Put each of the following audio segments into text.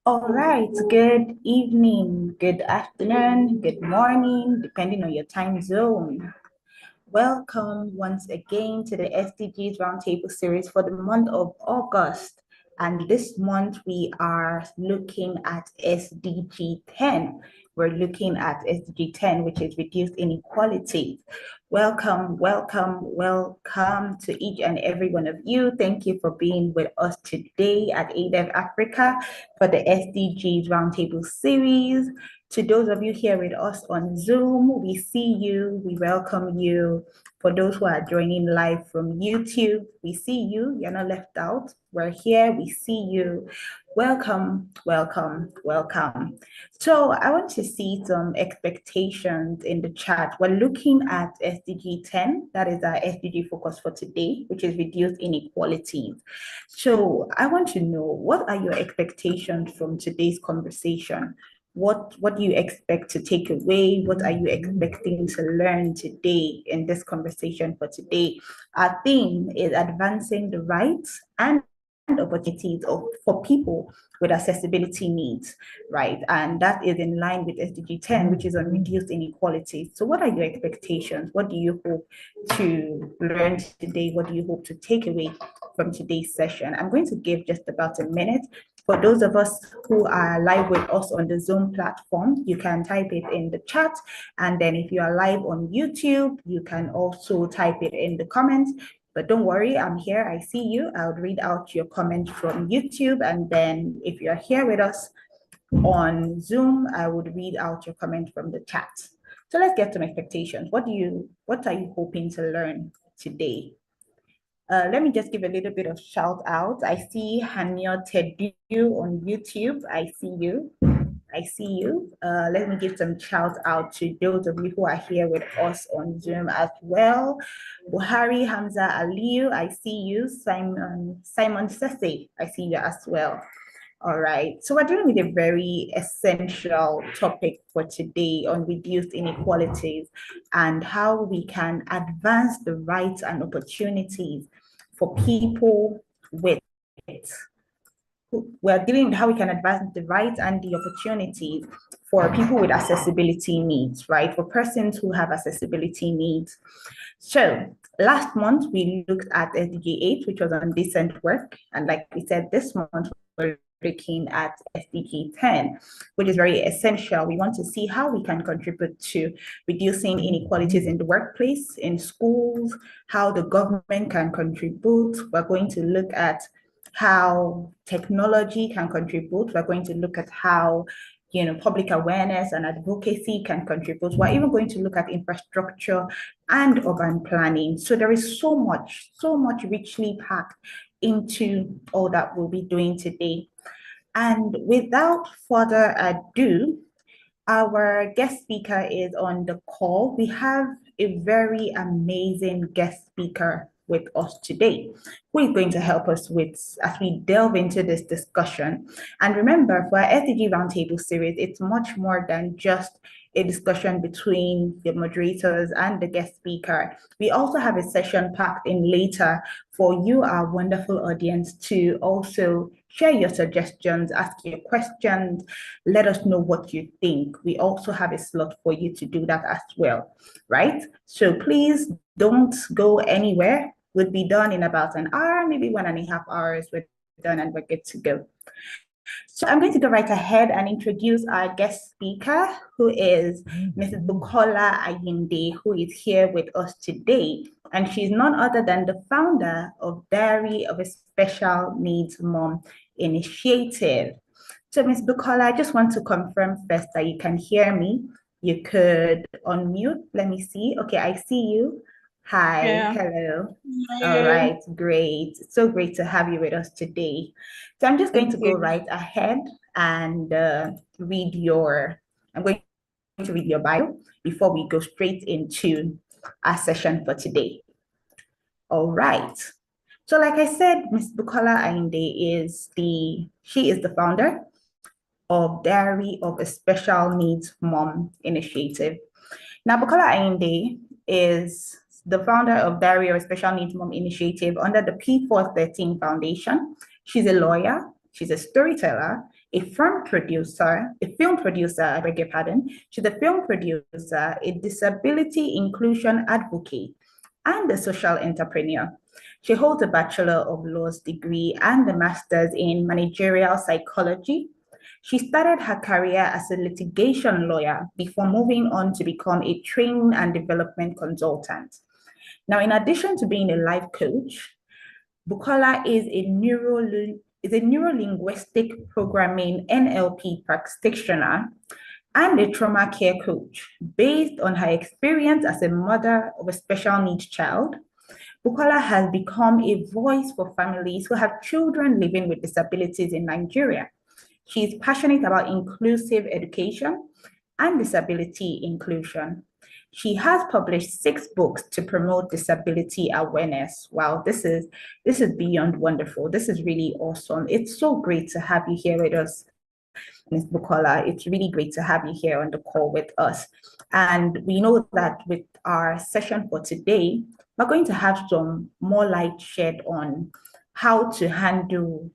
All right, good evening, good afternoon, good morning, depending on your time zone. Welcome once again to the SDGs Roundtable series for the month of August. And this month we are looking at SDG 10. We're looking at SDG 10, which is reduced inequality. Welcome, welcome, welcome to each and every one of you. Thank you for being with us today at ADEV Africa for the SDGs Roundtable series. To those of you here with us on Zoom, we see you, we welcome you. For those who are joining live from YouTube, we see you, you're not left out. We're here, we see you. Welcome, welcome, welcome. So I want to see some expectations in the chat. We're looking at SDG 10, that is our SDG focus for today, which is reduced inequalities. So I want to know, what are your expectations from today's conversation? What do you expect to take away? What are you expecting to learn today in this conversation for today? Our theme is advancing the rights and opportunities for people with accessibility needs, right? And that is in line with SDG 10, which is on reduced inequality. So what are your expectations? What do you hope to learn today? What do you hope to take away from today's session? I'm going to give just about a minute. For those of us who are live with us on the Zoom platform, you can type it in the chat. And then if you are live on YouTube, you can also type it in the comments. But don't worry, I'm here, I see you. I'll read out your comment from YouTube. And then if you're here with us on Zoom, I would read out your comment from the chat. So let's get some expectations. What are you hoping to learn today? Let me just give a little bit of shout out. I see Hanyo Tedu on YouTube. I see you. I see you. Let me give some shout out to those of you who are here with us on Zoom as well. Buhari Hamza Aliyu, I see you. Simon Sese, I see you as well. All right, so we're dealing with a very essential topic for today on reduced inequalities and how we can advance the rights and opportunities for people with we're dealing with how we can advance the rights and the opportunities for people with accessibility needs, right? For persons who have accessibility needs. So last month we looked at SDG 8, which was on decent work. And like we said, this month we're looking at SDG 10, which is very essential. We want to see how we can contribute to reducing inequalities in the workplace, in schools, how the government can contribute. We're going to look at how technology can contribute. We're going to look at how public awareness and advocacy can contribute. We're even going to look at infrastructure and urban planning. So there is so much richly packed into all that we'll be doing today. And without further ado, our guest speaker is on the call. We have a very amazing guest speaker with us today, who is going to help us as we delve into this discussion. And remember, for our SDG Roundtable series, it's much more than just a discussion between the moderators and the guest speaker. We also have a session packed in later for you, our wonderful audience, to also share your suggestions, ask your questions, let us know what you think. We also have a slot for you to do that as well, right? So please don't go anywhere. We'll be done in about an hour, maybe 1.5 hours. We're done and we're good to go. So I'm going to go right ahead and introduce our guest speaker, who is Mrs. Bukola Ayinde, who is here with us today. And she's none other than the founder of Diary of a Special Needs Mom Initiative. So Ms. Bukola, I just want to confirm first that you can hear me. You could unmute. Let me see. Okay, I see you. Hi, Yeah. hello. Hi. All right, great. So great to have you with us today. So I'm just going to go right ahead and read your bio before we go straight into our session for today. All right. So like I said, Ms. Bukola Ayinde she is the founder of Diary of a Special Needs Mom Initiative. Now, Bukola Ayinde is the founder of Diary of a Special Needs Mom Initiative under the P413 Foundation. She's a lawyer, she's a storyteller, a film producer, I beg your pardon. She's a film producer, a disability inclusion advocate, and a social entrepreneur. She holds a Bachelor of Laws degree and a Master's in Managerial Psychology. She started her career as a litigation lawyer before moving on to become a training and development consultant. Now, in addition to being a life coach, Bukola is a neuro-linguistic programming NLP practitioner and a trauma care coach. Based on her experience as a mother of a special needs child, Bukola has become a voice for families who have children living with disabilities in Nigeria. She is passionate about inclusive education and disability inclusion. She has published 6 books to promote disability awareness. Wow, this is beyond wonderful. This is really awesome. It's so great to have you here with us, Ms. Bukola. It's really great to have you here on the call with us. And we know that with our session for today, we're going to have some more light shed on how to handle,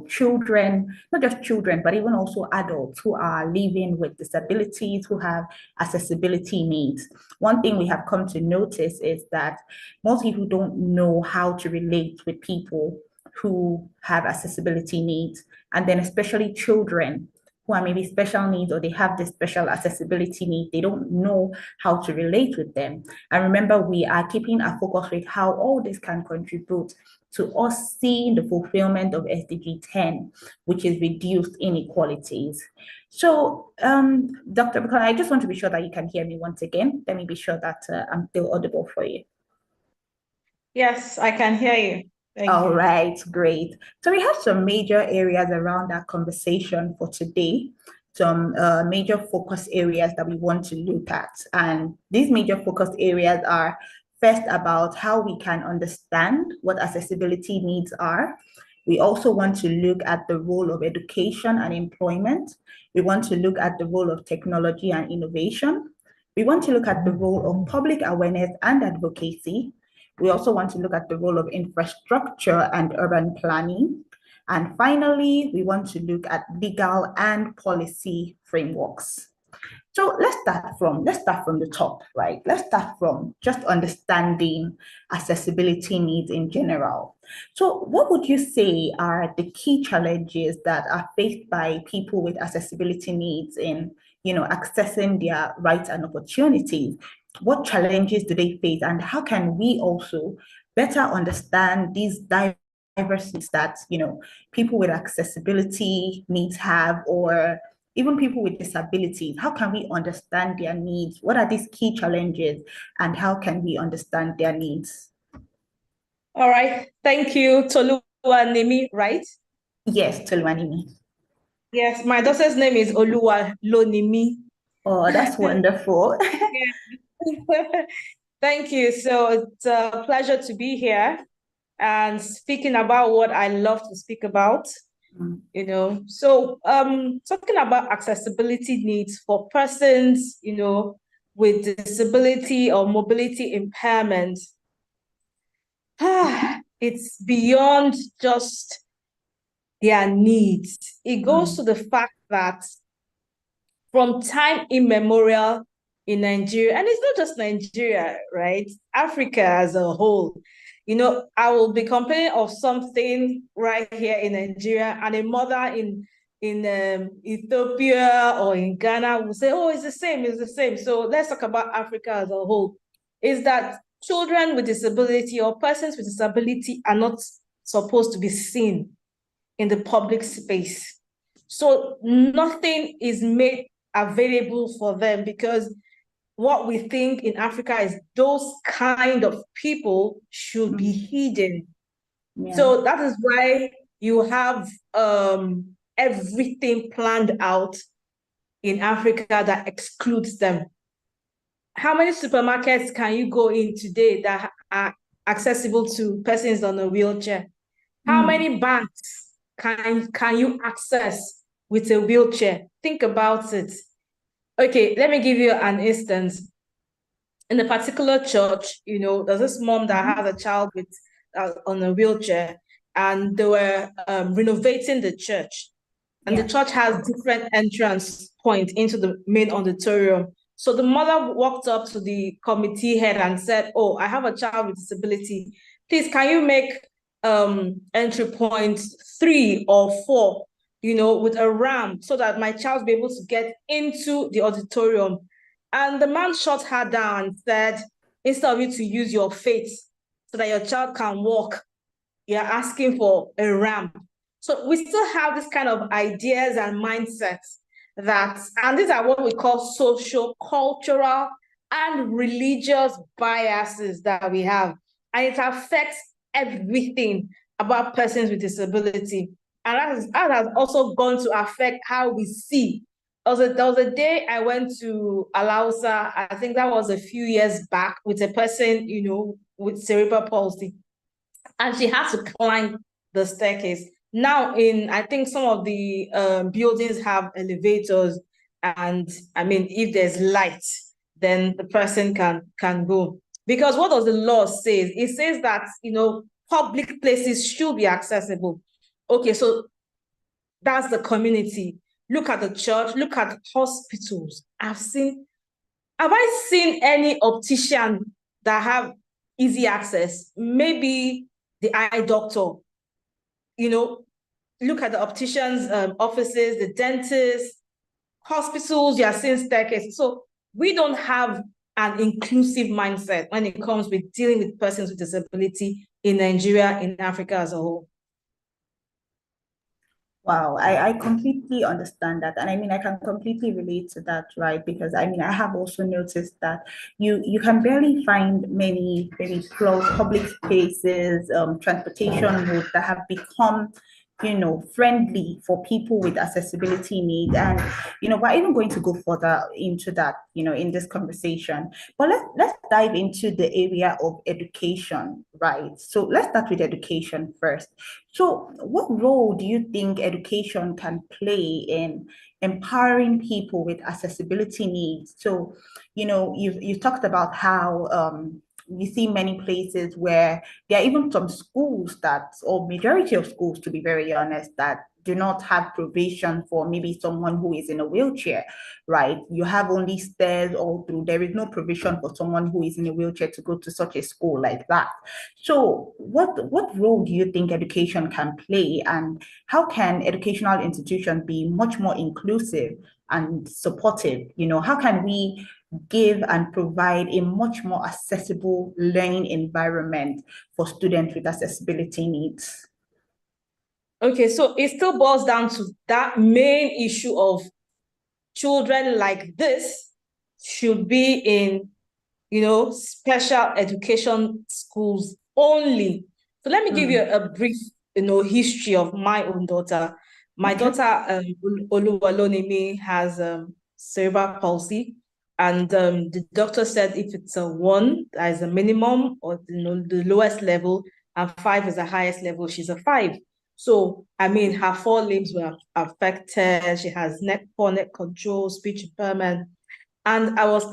children, not just children, but even also adults who are living with disabilities, who have accessibility needs. One thing we have come to notice is that most people don't know how to relate with people who have accessibility needs, and then especially children who are maybe special needs or they have this special accessibility need, they don't know how to relate with them. And remember, we are keeping a focus with how all this can contribute to us seeing the fulfillment of SDG 10, which is reduced inequalities. So, Dr. Bukola, I just want to be sure that you can hear me once again. Let me be sure that I'm still audible for you. Yes, I can hear you. All right, great. So we have some major areas around our conversation for today, some major focus areas that we want to look at. And these major focus areas are first about how we can understand what accessibility needs are. We also want to look at the role of education and employment. We want to look at the role of technology and innovation. We want to look at the role of public awareness and advocacy. We also want to look at the role of infrastructure and urban planning. And finally, we want to look at legal and policy frameworks. So let's start from the top, right? Let's start from just understanding accessibility needs in general. So what would you say are the key challenges that are faced by people with accessibility needs in, accessing their rights and opportunities? What challenges do they face, and how can we also better understand these diverse needs that, people with accessibility needs have, or even people with disabilities? How can we understand their needs? What are these key challenges, and how can we understand their needs? All right. Thank you, Toluwanimi, right? Yes, Toluwanimi. Yes, my daughter's name is Oluwalonimi. Oh, that's wonderful. Thank you. So it's a pleasure to be here and speaking about what I love to speak about. So talking about accessibility needs for persons, with disability or mobility impairment, it's beyond just their needs. It goes to the fact that from time immemorial in Nigeria, and it's not just Nigeria, right? Africa as a whole. I will be complaining of something right here in Nigeria, and a mother in Ethiopia or in Ghana will say, oh, it's the same. So let's talk about Africa as a whole. Is that children with disability or persons with disability are not supposed to be seen in the public space. So nothing is made available for them, because what we think in Africa is those kind of people should be hidden. Yeah. So that is why you have everything planned out in Africa that excludes them. How many supermarkets can you go in today that are accessible to persons on a wheelchair? How many banks can you access with a wheelchair? Think about it. Okay, let me give you an instance. In a particular church, there's this mom that has a child on a wheelchair, and they were renovating the church. and the church has different entrance points into the main auditorium. So the mother walked up to the committee head and said, "Oh, I have a child with disability. Please, can you make entry point 3 or 4, with a ramp so that my child will be able to get into the auditorium?" And the man shut her down and said, "Instead of you to use your faith so that your child can walk, you're asking for a ramp." So we still have this kind of ideas and mindsets and these are what we call social, cultural, and religious biases that we have. And it affects everything about persons with disability. And that has also gone to affect how we see. There was a day I went to Alausa, I think that was a few years back, with a person, with cerebral palsy. And she had to climb the staircase. Now, I think some of the buildings have elevators, and I mean, if there's light, then the person can go. Because what does the law say? It says that public places should be accessible. Okay, so that's the community. Look at the church. Look at hospitals. Have I seen any optician that have easy access? Maybe the eye doctor, look at the opticians' offices, the dentists, hospitals, you are seeing staircases. So we don't have an inclusive mindset when it comes with dealing with persons with disability in Nigeria, in Africa as a whole. Wow, I completely understand that. And I mean, I can completely relate to that, right? Because I mean, I have also noticed that you can barely find many public spaces, transportation routes that have become friendly for people with accessibility needs. And we're even going to go further into that, in this conversation. But let's dive into the area of education, right? So let's start with education first. So what role do you think education can play in empowering people with accessibility needs? So, you've talked about how we see many places where there are even some schools or majority of schools, to be very honest, that do not have provision for maybe someone who is in a wheelchair, right? You have only stairs all through. There is no provision for someone who is in a wheelchair to go to such a school like that. So what role do you think education can play, and how can educational institutions be much more inclusive and supportive? How can we give and provide a much more accessible learning environment for students with accessibility needs? Okay, so it still boils down to that main issue of children like this should be in, special education schools only. So let me give you a brief, history of my own daughter. My daughter, Oluwalonimi, has cerebral palsy. And the doctor said if it's a 1, that is a minimum, or the lowest level, and 5 is the highest level, she's a 5. So, I mean, her 4 limbs were affected. She has poor neck control, speech impairment. And I was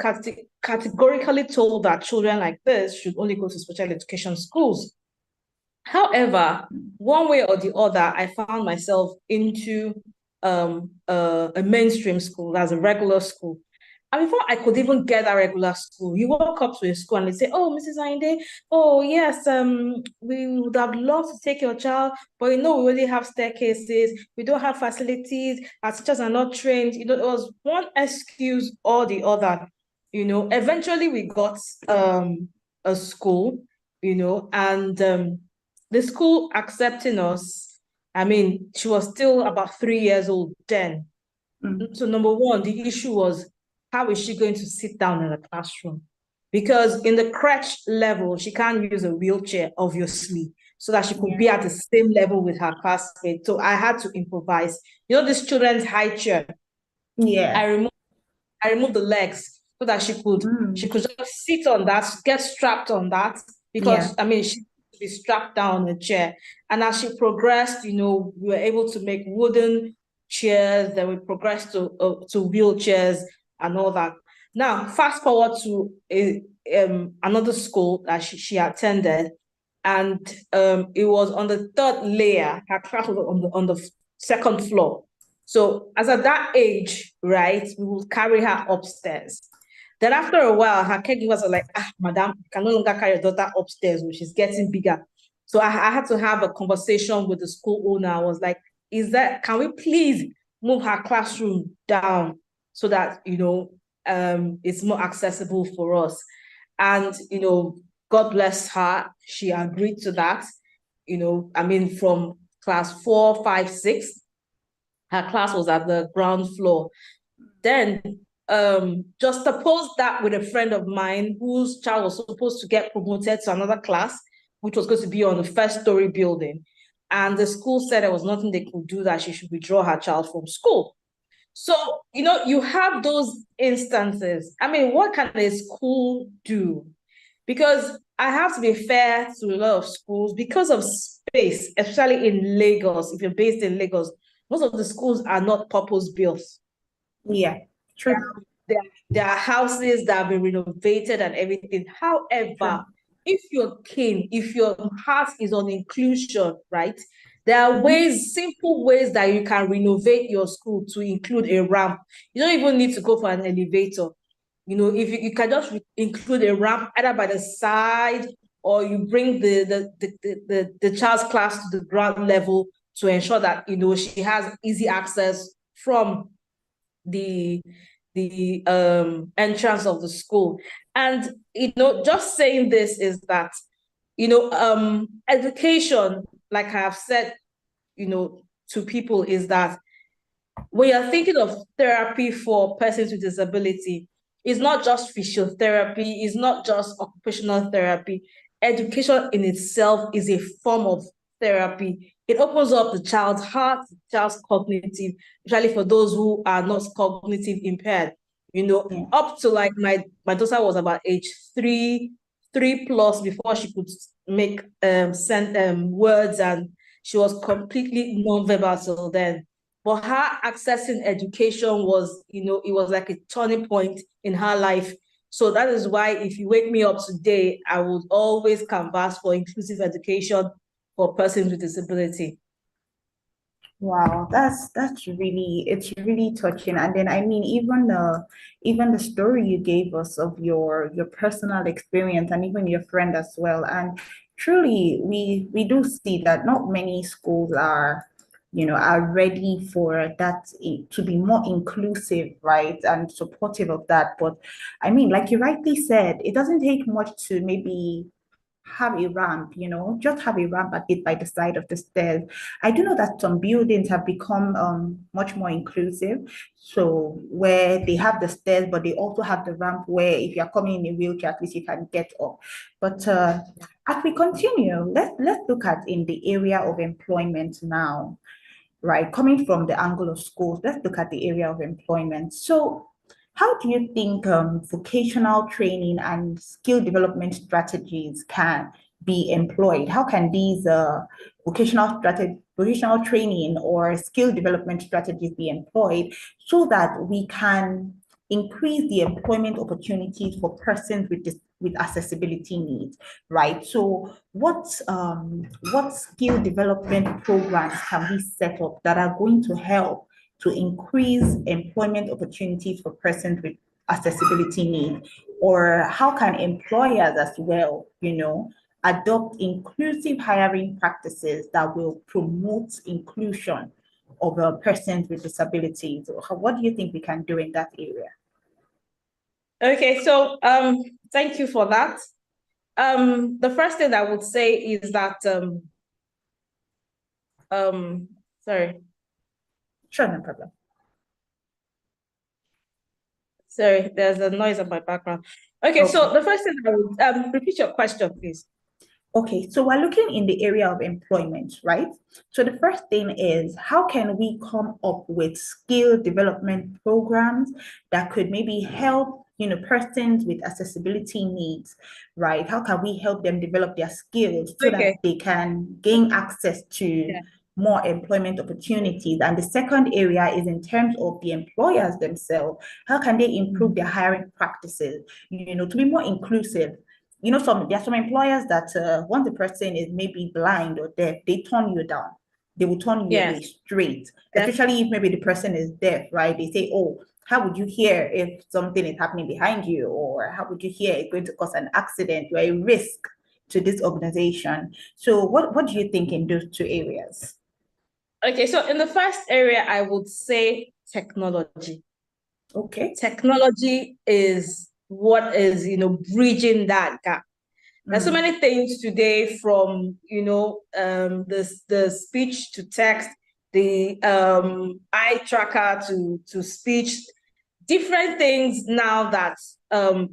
categorically told that children like this should only go to special education schools. However, one way or the other, I found myself into a mainstream school, that's a regular school. And before I could even get that regular school, you walk up to a school and they say, "Oh, Mrs. Ainde, oh yes, we would have loved to take your child, but we already have staircases, we don't have facilities, our teachers are not trained." It was one excuse or the other. Eventually we got a school, and the school accepting us. I mean, she was still about 3 years old then. So number one, the issue was, how is she going to sit down in a classroom? Because in the crèche level, she can't use a wheelchair, obviously, so that she could be at the same level with her classmates. So I had to improvise. This children's high chair. Yeah. I removed the legs so that she could just sit on that, get strapped on that, because I mean, she could be strapped down on a chair. And as she progressed, we were able to make wooden chairs, then we progressed to wheelchairs and all that. Now, fast forward to another school that she attended, and it was on the 3rd layer. Her class was on the 2nd floor. So as at that age, right, we will carry her upstairs. Then after a while, her caregivers are like, madam, you can no longer carry your daughter upstairs, which is getting bigger. So I had to have a conversation with the school owner. I was like, can we please move her classroom down so that, it's more accessible for us? And, God bless her, she agreed to that. From class 4, 5, 6, her class was at the ground floor. Then just suppose that with a friend of mine whose child was supposed to get promoted to another class, which was going to be on the first story building. And the school said there was nothing they could do, that she should withdraw her child from school. So, you have those instances. What can a school do? Because I have to be fair to a lot of schools because of space, especially in Lagos. If you're based in Lagos, most of the schools are not purpose built. Yeah, true. There are houses that have been renovated and everything. However, if you're keen, if your heart is on inclusion, right? There are simple ways that you can renovate your school to include a ramp. You don't even need to go for an elevator. If you can just include a ramp either by the side, or you bring the child's class to the ground level to ensure that she has easy access from the entrance of the school. And just saying this is that education, like I have said to people, is that when you're thinking of therapy for persons with disability, it's not just physiotherapy, it's not just occupational therapy. Education in itself is a form of therapy. It opens up the child's heart, the child's cognitive, especially for those who are not cognitive impaired. Up to like my daughter was about age 3 plus before she could make send words, and she was completely non-verbal till then. But her accessing education was, it was like a turning point in her life. So that is why if you wake me up today, I would always canvass for inclusive education for persons with disability. Wow, it's really touching. And then even the story you gave us of your personal experience, and even your friend as well. And truly we do see that not many schools are ready for that, to be more inclusive, right? And supportive of that. But like you rightly said, it doesn't take much to maybe have a ramp, just have a ramp at it by the side of the stairs. I do know that some buildings have become much more inclusive. So where they have the stairs, but they also have the ramp where if you're coming in a wheelchair, at least you can get up. But as we continue, let's look at in the area of employment now, right? Coming from the angle of schools, let's look at the area of employment. So how do you think vocational training and skill development strategies can be employed? How can these vocational training or skill development strategies be employed so that we can increase the employment opportunities for persons with accessibility needs, right? So what skill development programs can we set up that are going to help to increase employment opportunities for persons with accessibility needs? Or how can employers as well, adopt inclusive hiring practices that will promote inclusion of persons with disabilities? What do you think we can do in that area? Okay, so thank you for that. The first thing I would say is that sorry. Sure, no problem. Sorry, there's a noise in my background. Okay, so the first thing I would repeat your question, please. Okay, so we're looking in the area of employment, right? So the first thing is, how can we come up with skill development programs that could maybe help, persons with accessibility needs, right? How can we help them develop their skills so that they can gain access to more employment opportunities? And the second area is in terms of the employers themselves. How can they improve their hiring practices, to be more inclusive? There are some employers that once the person is maybe blind or deaf, they turn you down, they will turn you away straight, especially if maybe the person is deaf, right? They say, oh, how would you hear if something is happening behind you? Or how would you hear it's going to cause an accident? You're a risk to this organization. So what do you think in those two areas? Okay, so in the first area, I would say technology. Okay. Technology is what is, bridging that gap. There's so many things today, from, the speech to text, the eye tracker to speech, different things now that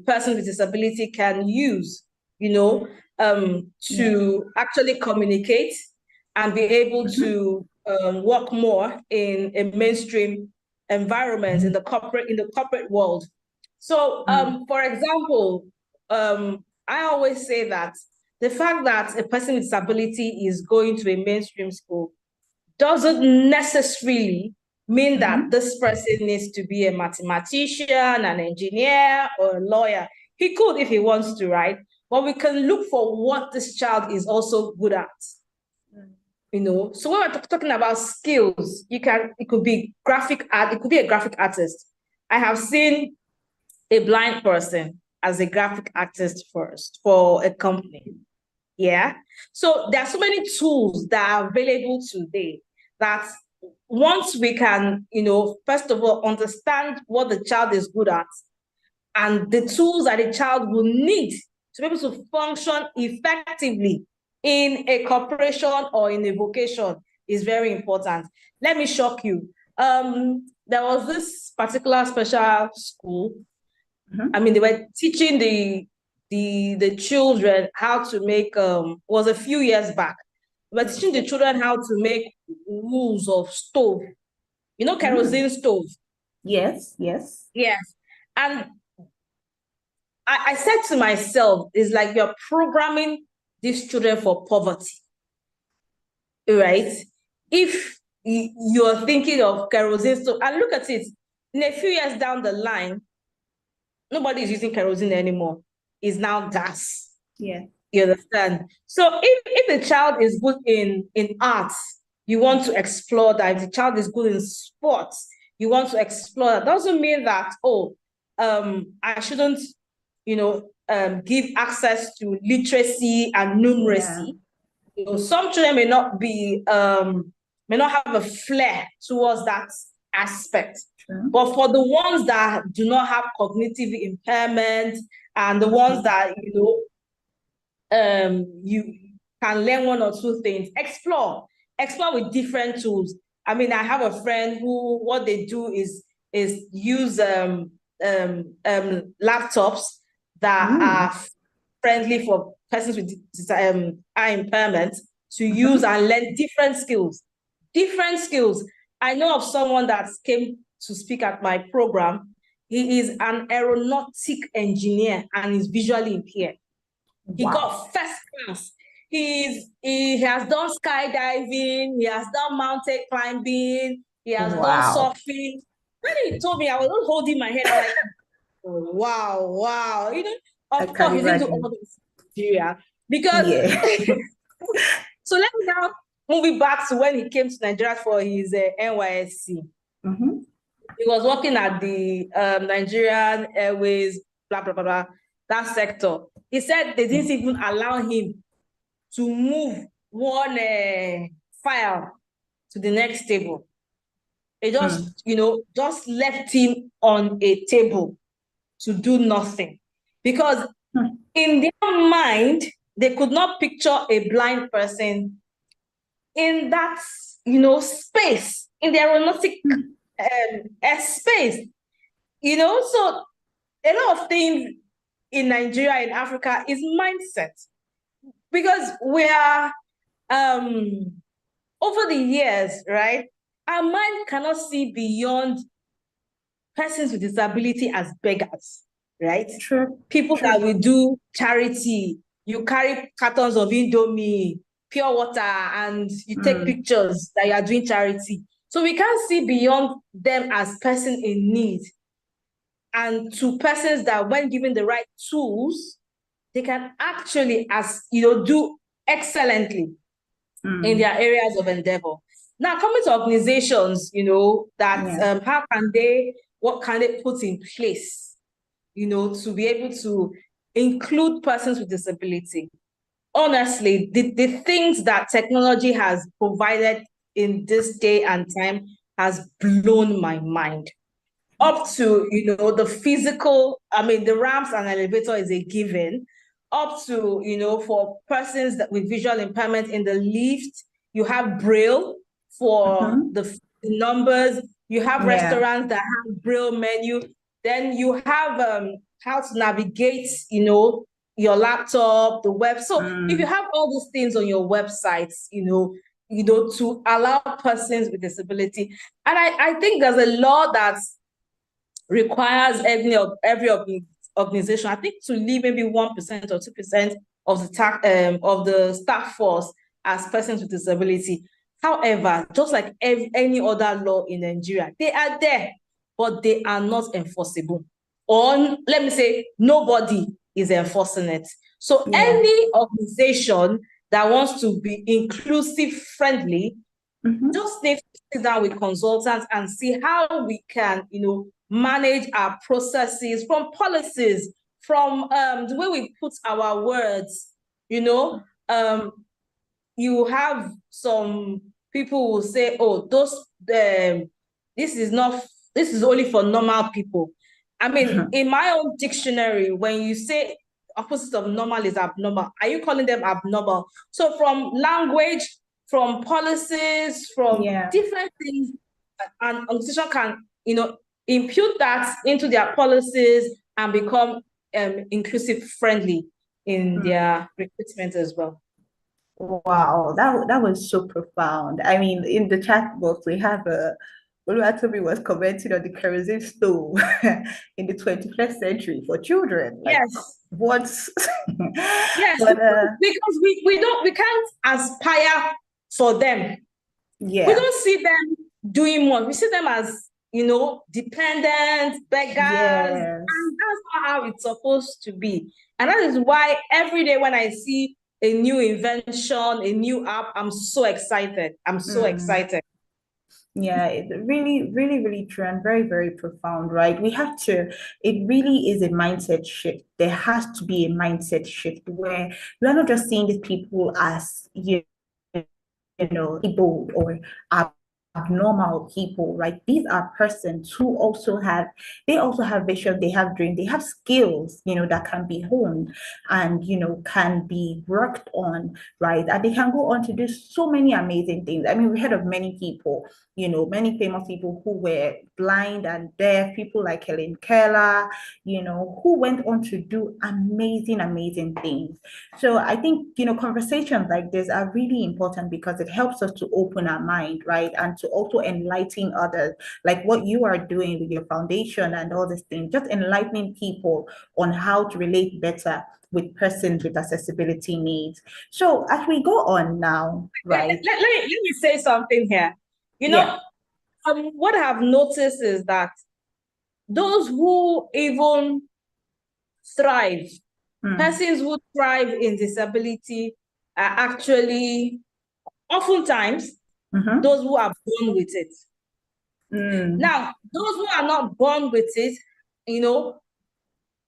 persons with disability can use, to actually communicate and be able to work more in a mainstream environment in the corporate world. So, for example, I always say that the fact that a person with disability is going to a mainstream school doesn't necessarily mean that this person needs to be a mathematician, an engineer, or a lawyer. He could if he wants to, right? But we can look for what this child is also good at. So when we're talking about skills, it could be graphic art, it could be a graphic artist. I have seen a blind person as a graphic artist first for a company. Yeah. So there are so many tools that are available today that once we can, first of all, understand what the child is good at and the tools that the child will need to be able to function effectively in a corporation or in a vocation is very important. Let me shock you. There was this particular special school. I mean, they were teaching the children how to make, was a few years back. They were teaching the children how to make wools of stove. Kerosene stove. Yes, yes. Yes. And I said to myself, it's like you're programming these children for poverty, right? If you're thinking of kerosene stove, and look at it, in a few years down the line, nobody is using kerosene anymore. It's now gas. Yeah. You understand? So if the child is good in arts, you want to explore that. If the child is good in sports, you want to explore that. Doesn't mean that, I shouldn't, give access to literacy and numeracy. Yeah. Some children may not have a flair towards that aspect. True. But for the ones that do not have cognitive impairment and the ones that, you can learn one or two things, explore with different tools. I mean, I have a friend who, what they do is use laptops that are friendly for persons with eye impairment to use and learn different skills. I know of someone that came to speak at my program. He is an aeronautic engineer and is visually impaired. He got first class. He has done skydiving. He has done mountain climbing. He has done surfing. When he told me, I was not holding my head. I'm like, wow. Of course, he didn't do all this in Nigeria because. Yeah. So let me now move it back to when he came to Nigeria for his NYSC. He was working at the Nigerian Airways, blah blah blah, that sector. He said they didn't even allow him to move one file to the next table. They just, just left him on a table to do nothing. Because in their mind, they could not picture a blind person in that, space, in the aeronautic space. So a lot of things in Nigeria, in Africa, is mindset. Because we are, over the years, right, our mind cannot see beyond persons with disability as beggars, right? True. People that will do charity. You carry cartons of Indomie, pure water, and you take pictures that you are doing charity. So we can't see beyond them as person in need. And to persons that, when given the right tools, they can actually, do excellently in their areas of endeavor. Now, coming to organizations, that Yeah. what can they put in place, to be able to include persons with disability? Honestly, the things that technology has provided in this day and time has blown my mind. Up to, the physical, I mean, the ramps and elevator is a given. Up to, for persons with visual impairment in the lift, you have Braille for Mm-hmm. the numbers. You have Yeah. restaurants that have Braille menu. Then you have how to navigate, your laptop, the web. So if you Mm. have all these things on your websites, to allow persons with disability, and I think there's a law that requires every organization, I think, to leave maybe 1% or 2% of the staff force as persons with disability. However, just like any other law in Nigeria, they are there, but they are not enforceable. Or let me say, nobody is enforcing it. So Yeah. any organization that wants to be inclusive friendly Mm-hmm. just need to sit down with consultants and see how we can, manage our processes, from policies, from the way we put our words. You have some people who say, "Oh, this is not, this is only for normal people." I mean, in my own dictionary, when you say opposite of normal is abnormal, are you calling them abnormal? So from language, from policies, from Yeah. different things, an organization can, impute that into their policies and become inclusive friendly in Mm. their recruitment as well. Wow, that was so profound. I mean, in the chat box, we have Oluwatobi was commenting on the kerosene stove in the 21st century for children. Like, Yes. what's Yes, but because we can't aspire for them. We yeah, don't see them doing more. We see them as, dependents, beggars, yes. and that's not how it's supposed to be. And that is why every day when I see a new invention, a new app, I'm so excited. I'm so Mm. excited. Yeah, it really, really, really true and very, very profound, right? It really is a mindset shift. There has to be a mindset shift where we're not just seeing these people as, able or abnormal people, right? These are persons who they also have vision, they have dream, they have skills, that can be honed and, can be worked on, right? And they can go on to do so many amazing things. I mean, we heard of many people, many famous people who were blind and deaf, people like Helen Keller, who went on to do amazing, amazing things. So I think, conversations like this are really important because it helps us to open our mind, right? And to also enlighten others, like what you are doing with your foundation and all these things, just enlightening people on how to relate better with persons with accessibility needs. So as we go on now, right? Let me say something here. Yeah. What I've noticed is that those who even thrive, Mm. persons who thrive in disability are actually oftentimes Mm-hmm. those who are born with it. Mm. Now, those who are not born with it,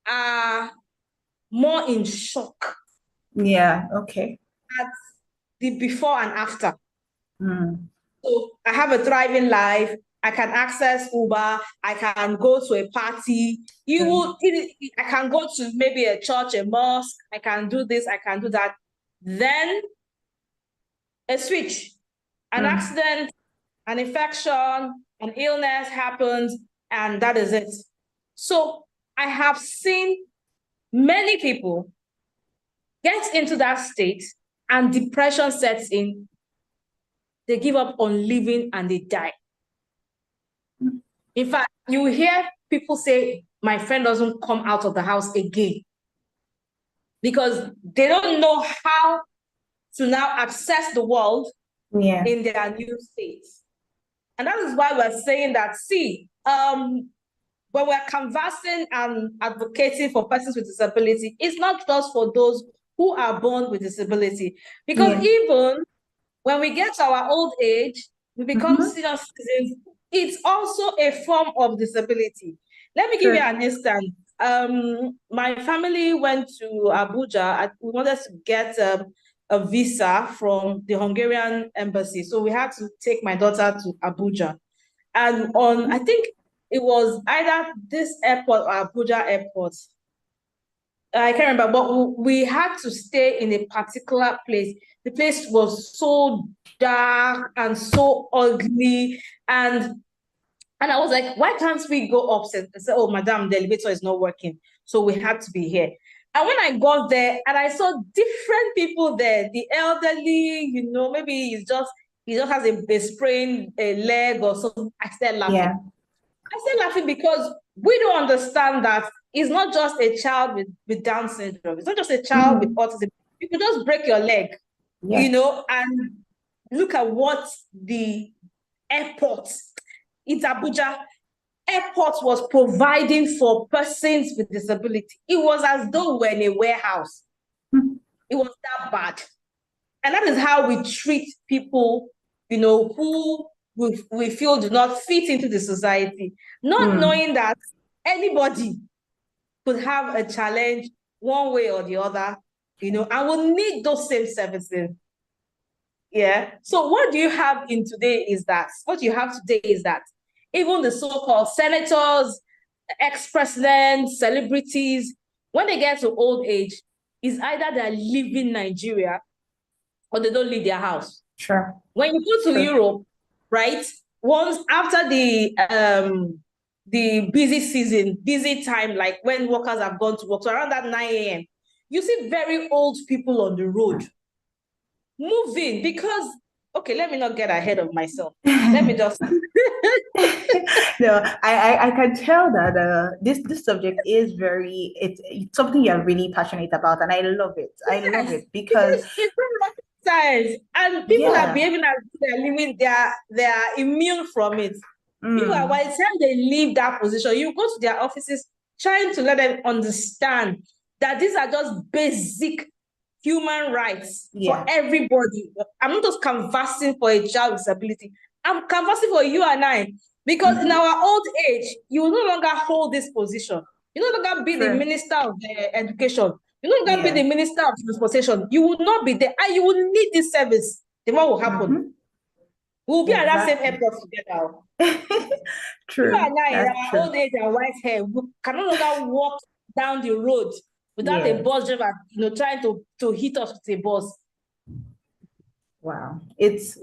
are more in shock Yeah. Okay. at the before and after. Mm. So I have a thriving life. I can access Uber. I can go to a party. Mm. I can go to maybe a church, a mosque. I can do this. I can do that. Then a switch, an Mm. accident, an infection, an illness happens, and that is it. So I have seen many people get into that state and depression sets in. They give up on living and they die. Mm. In fact, you hear people say, my friend doesn't come out of the house again because they don't know how to now access the world Yeah. in their new state. And that is why we're saying that, see, when we're canvassing and advocating for persons with disability, it's not just for those who are born with disability. Because Yeah. even when we get to our old age, we become senior citizens. It's also a form of disability. Let me give you an instance. My family went to Abuja. We wanted to get a visa from the Hungarian embassy. So we had to take my daughter to Abuja. And I think it was either this airport or Abuja airport. I can't remember, but we had to stay in a particular place. The place was so dark and so ugly. And I was like, why can't we go upstairs? I said, oh, madam, the elevator is not working. So we had to be here. And when I got there and I saw different people there, the elderly, maybe he just has a sprained leg or something. I started laughing. Yeah. I started laughing because we don't understand that it's not just a child with Down syndrome. It's not just a child with autism. You could just break your leg, and look at what the airport, it's Abuja, airport was providing for persons with disability. It was as though we're in a warehouse. It was that bad. And that is how we treat people, who we feel do not fit into the society, not knowing that anybody could have a challenge one way or the other, and will need those same services. Yeah. So what you have today is that even the so-called senators, ex-presidents, celebrities, when they get to old age, is either they're leaving Nigeria or they don't leave their house. Sure. When you go to Europe, right, once after the busy time, like when workers have gone to work, so around that 9 a.m., you see very old people on the road moving because, okay, let me not get ahead of myself. Let me just... No, I can tell that this subject is it's something you're really passionate about, and I love it. I love it because it's rocket science, and people are behaving as they're living, they're immune from it. People, by the time they leave that position, you go to their offices trying to let them understand that these are just basic human rights for everybody. I'm not just canvassing for a child with disability. I'm canvassing for you and I. Because in our old age, you will no longer hold this position. You no longer be the Minister of Education. You no longer be the Minister of Transportation. You will not be there, and you will need this service. Then what will happen? We'll be at that same airport together. True. You and I, in our old age and white hair, we can no longer walk down the road without a bus driver, trying to hit us with a bus. Wow, it's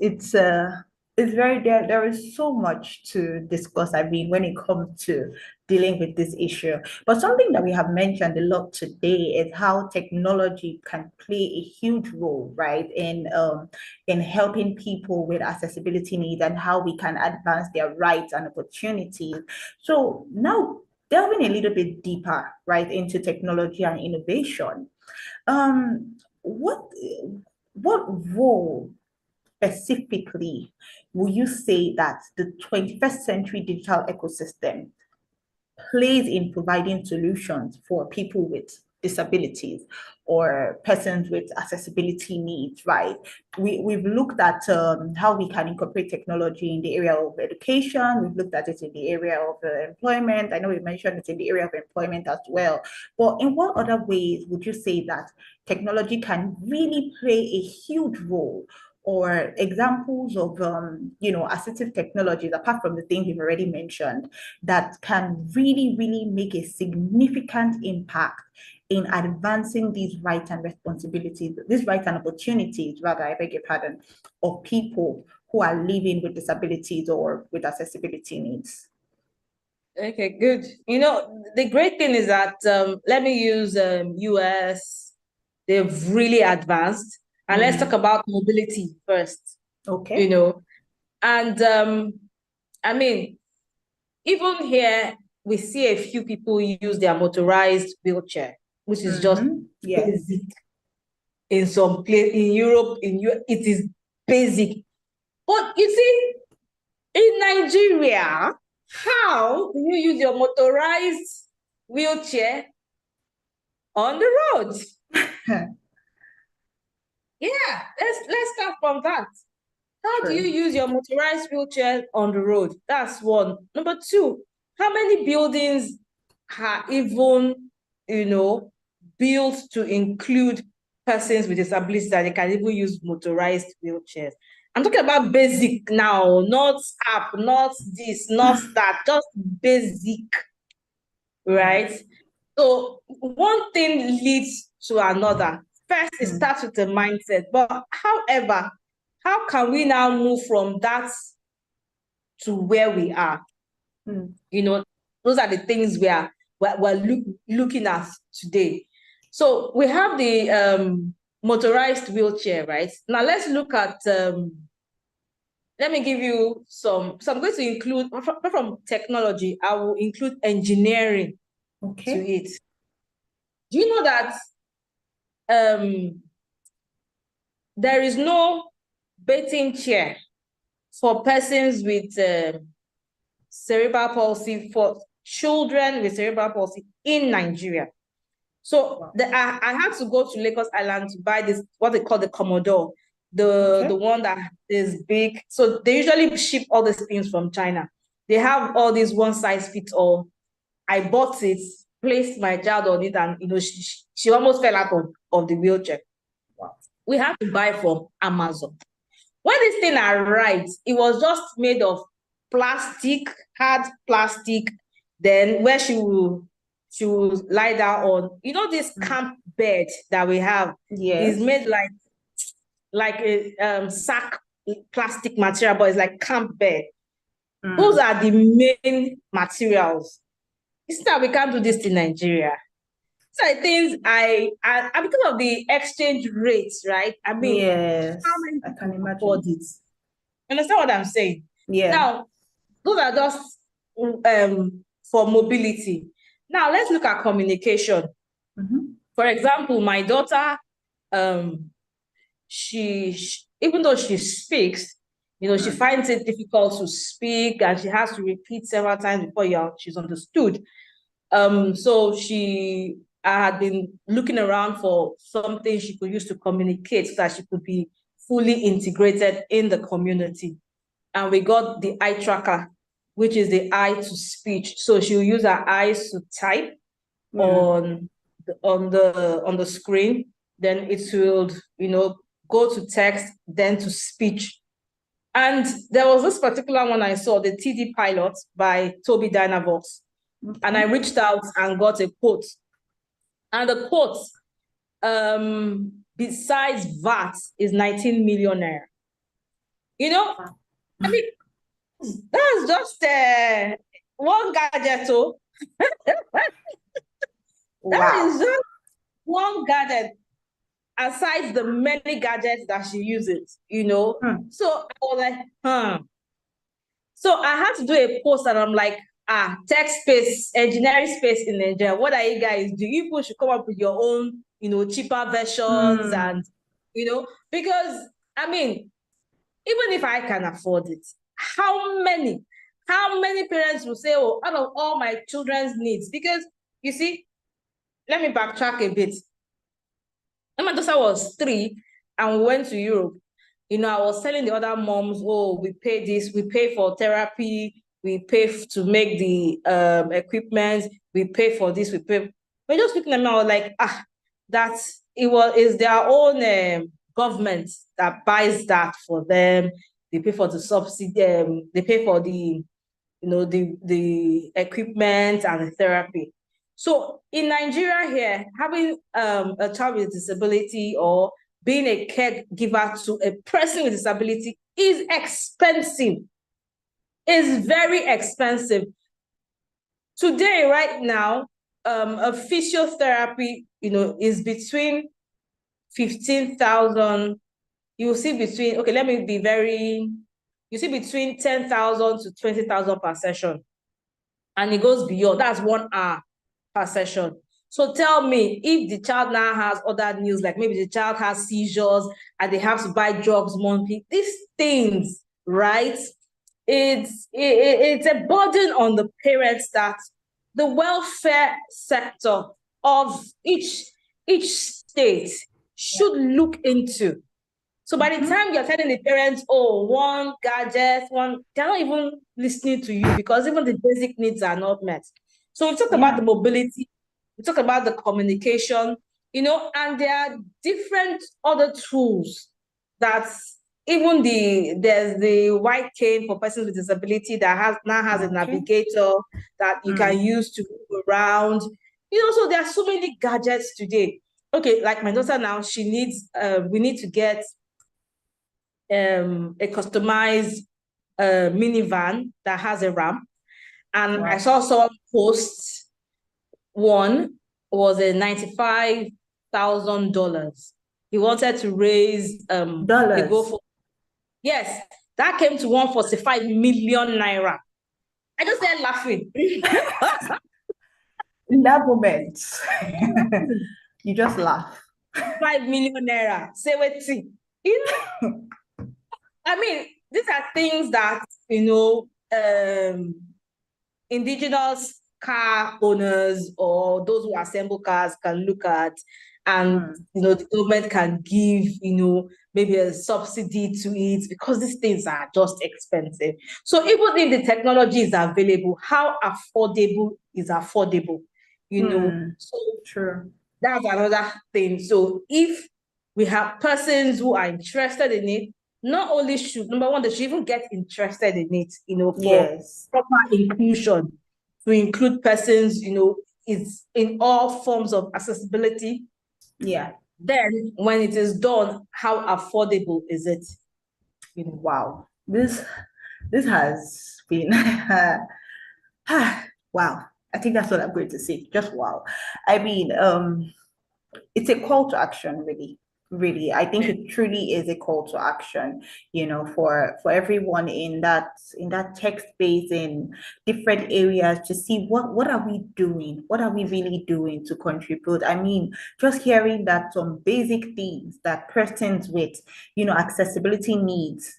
very there is so much to discuss. I mean, when it comes to dealing with this issue, but something that we have mentioned a lot today is how technology can play a huge role, right, in helping people with accessibility needs and how we can advance their rights and opportunities. So now delving a little bit deeper, right, into technology and innovation, what role specifically will you say that the 21st century digital ecosystem plays in providing solutions for people with disabilities or persons with accessibility needs, right? We've looked at how we can incorporate technology in the area of education. We've looked at it in the area of employment. I know we mentioned it in the area of employment as well. But in what other ways would you say that technology can really play a huge role, or examples of assistive technologies, apart from the things you've already mentioned, that can really, really make a significant impact in advancing these rights and responsibilities, these rights and opportunities, rather, I beg your pardon, of people who are living with disabilities or with accessibility needs? Okay, good. The great thing is that, let me use US. They've really advanced. And let's talk about mobility first. Okay. And I mean, even here, we see a few people use their motorized wheelchair, which is just basic. In some place in Europe, it is basic. But you see, in Nigeria, how do you use your motorized wheelchair on the road? Yeah, let's start from that. How do True. you use your motorized wheelchair on the road? That's one. Number two, how many buildings are even, built to include persons with disabilities that they can even use motorized wheelchairs? I'm talking about basic now, not app, not this, not that, just basic, right? So one thing leads to another. First, it starts with the mindset. But however, how can we now move from that to where we are? Those are the things we're looking at today. So we have the motorized wheelchair, right? Now let's look at let me give you some. So I'm going to include, from technology, I will include engineering to it. Do you know that there is no bathing chair for persons with cerebral palsy, for children with cerebral palsy in Nigeria? So I had to go to Lagos Island to buy this, what they call the Commodore, the one that is big. So they usually ship all these things from China. They have all these one size fits all. I bought it, placed my child on it, and she almost fell out of the wheelchair. Wow. We had to buy from Amazon. When this thing arrived, it was just made of plastic, hard plastic. Then where she will lie down on, this camp bed that we have is made like a sack plastic material, but it's like camp bed. Those are the main materials. It's that we can't do this in Nigeria. So I think I because of the exchange rates, right? I mean, yes, how many I can imagine. afford it? Understand what I'm saying? Yeah. Now, those are just for mobility. Now let's look at communication. For example, my daughter, she even though she speaks, she finds it difficult to speak, and she has to repeat several times before she's understood. So I had been looking around for something she could use to communicate so that she could be fully integrated in the community. And we got the eye tracker, which is the eye to speech. So she'll use her eyes to type on the screen. Then it will, go to text, then to speech. And there was this particular one I saw, the TD Pilot by Toby Dynavox. And I reached out and got a quote. And the quote, besides VAT, is 19 million naira. I mean, that's just one gadget. That is just one gadget, aside the many gadgets that she uses, So I was like, So I had to do a post, and I'm like, tech space, engineering space in Nigeria. What are you guys doing? You people should come up with your own, cheaper versions, and because I mean, even if I can afford it, how many parents will say, oh, out of all my children's needs? Because you see, let me backtrack a bit. When my daughter was 3 and we went to Europe, I was telling the other moms, oh, we pay this, we pay for therapy, we pay to make the equipment, we pay for this, we pay. We're just looking at me, I was like, is their own government that buys that for them. They pay for the subsidy, they pay for the, the equipment and the therapy. So in Nigeria here, having a child with disability or being a caregiver to a person with disability is expensive. It's very expensive. Today, right now, a physiotherapy, is between 15,000. You see between, okay, let me be you see between 10,000 to 20,000 per session. And it goes beyond, that's 1 hour per session. So tell me, if the child now has other needs, like maybe the child has seizures and they have to buy drugs monthly, these things, right? It's a burden on the parents that the welfare sector of each state should look into, So by the time you're telling the parents, oh, one gadget, they're not even listening to you because even the basic needs are not met. So we talked about the mobility, we talked about the communication, and there are different other tools that even there's the white cane for persons with disability that now has a navigator that you can use to move around. So there are so many gadgets today. Okay, like my daughter now, she needs, we need to get a customized minivan that has a ramp. And I saw someone post one was a $95,000. He wanted to raise dollars. Go for, yes, that came to 145 million naira. I just started laughing. In that moment, you just laugh. 5 million naira. Say what? I mean, these are things that indigenous car owners or those who assemble cars can look at, and the government can give maybe a subsidy to it, because these things are just expensive. So even if the technology is available, how affordable is affordable? So true. That's another thing. So if we have persons who are interested in it, not only should, number one, they should even get interested in it, for proper inclusion, to include persons, is in all forms of accessibility. Yeah. Then when it is done, how affordable is it? Wow. This has been wow. I think that's what I'm going to say. Just wow. I mean, it's a call to action, really. Really, I think it truly is a call to action, for everyone in that tech space, in different areas, to see what are we doing, what are we really doing to contribute. I mean, just hearing that some basic things that persons with accessibility needs,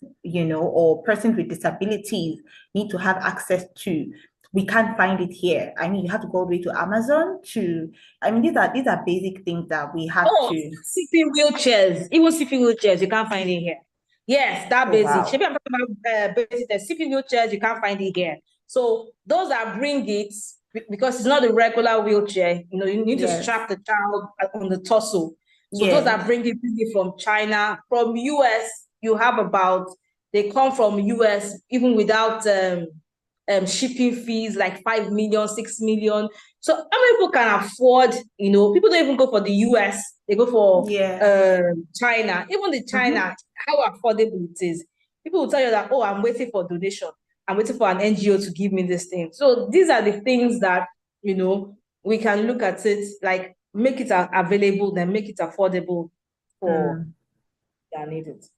or persons with disabilities need to have access to, we can't find it here. I mean, you have to go all the way to Amazon to, I mean, these are basic things that we have to. CP wheelchairs, even CP wheelchairs, you can't find it here. Yes, that basic. Maybe I'm talking about basic CP wheelchairs, you can't find it here. So those that bring it, because it's not a regular wheelchair, you need to strap the child on the torso. So those that bring it from China, from US, you have they come from US even without shipping fees, like 5 million, 6 million. So how many people can afford, people don't even go for the US, they go for China. Even the China, how affordable it is. People will tell you that, oh, I'm waiting for donation. I'm waiting for an NGO to give me this thing. So these are the things that, we can look at it, like make it available, then make it affordable for that need it.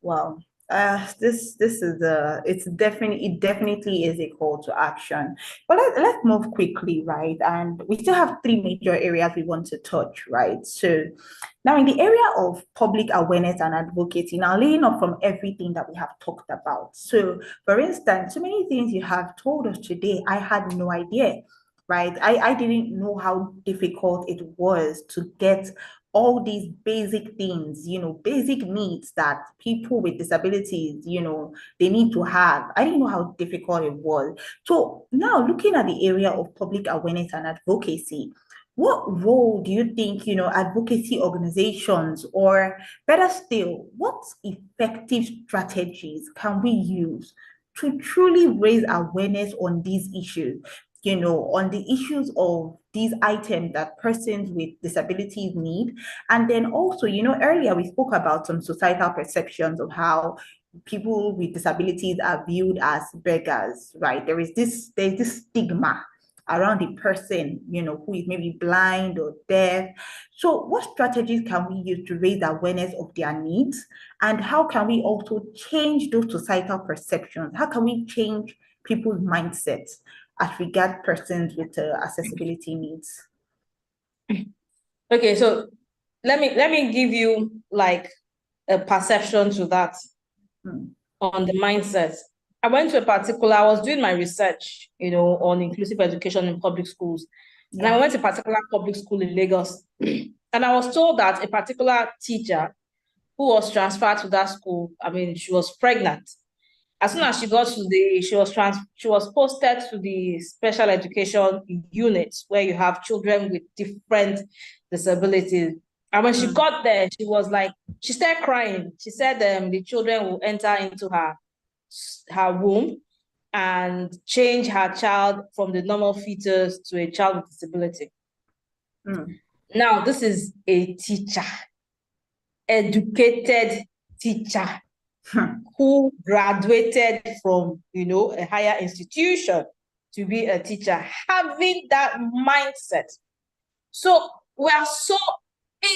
Wow. This is it definitely is a call to action. But let's move quickly, right? And we still have three major areas we want to touch, right? So now in the area of public awareness and advocacy, now leading up from everything that we have talked about. So for instance, so many things you have told us today, I had no idea, right? I didn't know how difficult it was to get all these basic things, basic needs that people with disabilities, they need to have. I didn't know how difficult it was. So now looking at the area of public awareness and advocacy, what role do you think, advocacy organizations, or better still, what effective strategies can we use to truly raise awareness on these issues? On the issues of these items that persons with disabilities need. And then also, earlier we spoke about some societal perceptions of how people with disabilities are viewed as beggars, right? There's this stigma around the person, who is maybe blind or deaf. So what strategies can we use to raise awareness of their needs? And how can we also change those societal perceptions? How can we change people's mindsets as regard persons with accessibility needs? Okay, so let me give you like a perception to that on the mindset. I was doing my research, on inclusive education in public schools. And I went to a particular public school in Lagos. And I was told that a particular teacher who was transferred to that school, I mean, she was pregnant. As soon as she got to she was posted to the special education unit where you have children with different disabilities. And when she got there, she was like, she started crying. She said the children will enter into her womb and change her child from the normal fetus to a child with disability. Now, this is a teacher, educated teacher who graduated from, a higher institution to be a teacher, having that mindset. So we are so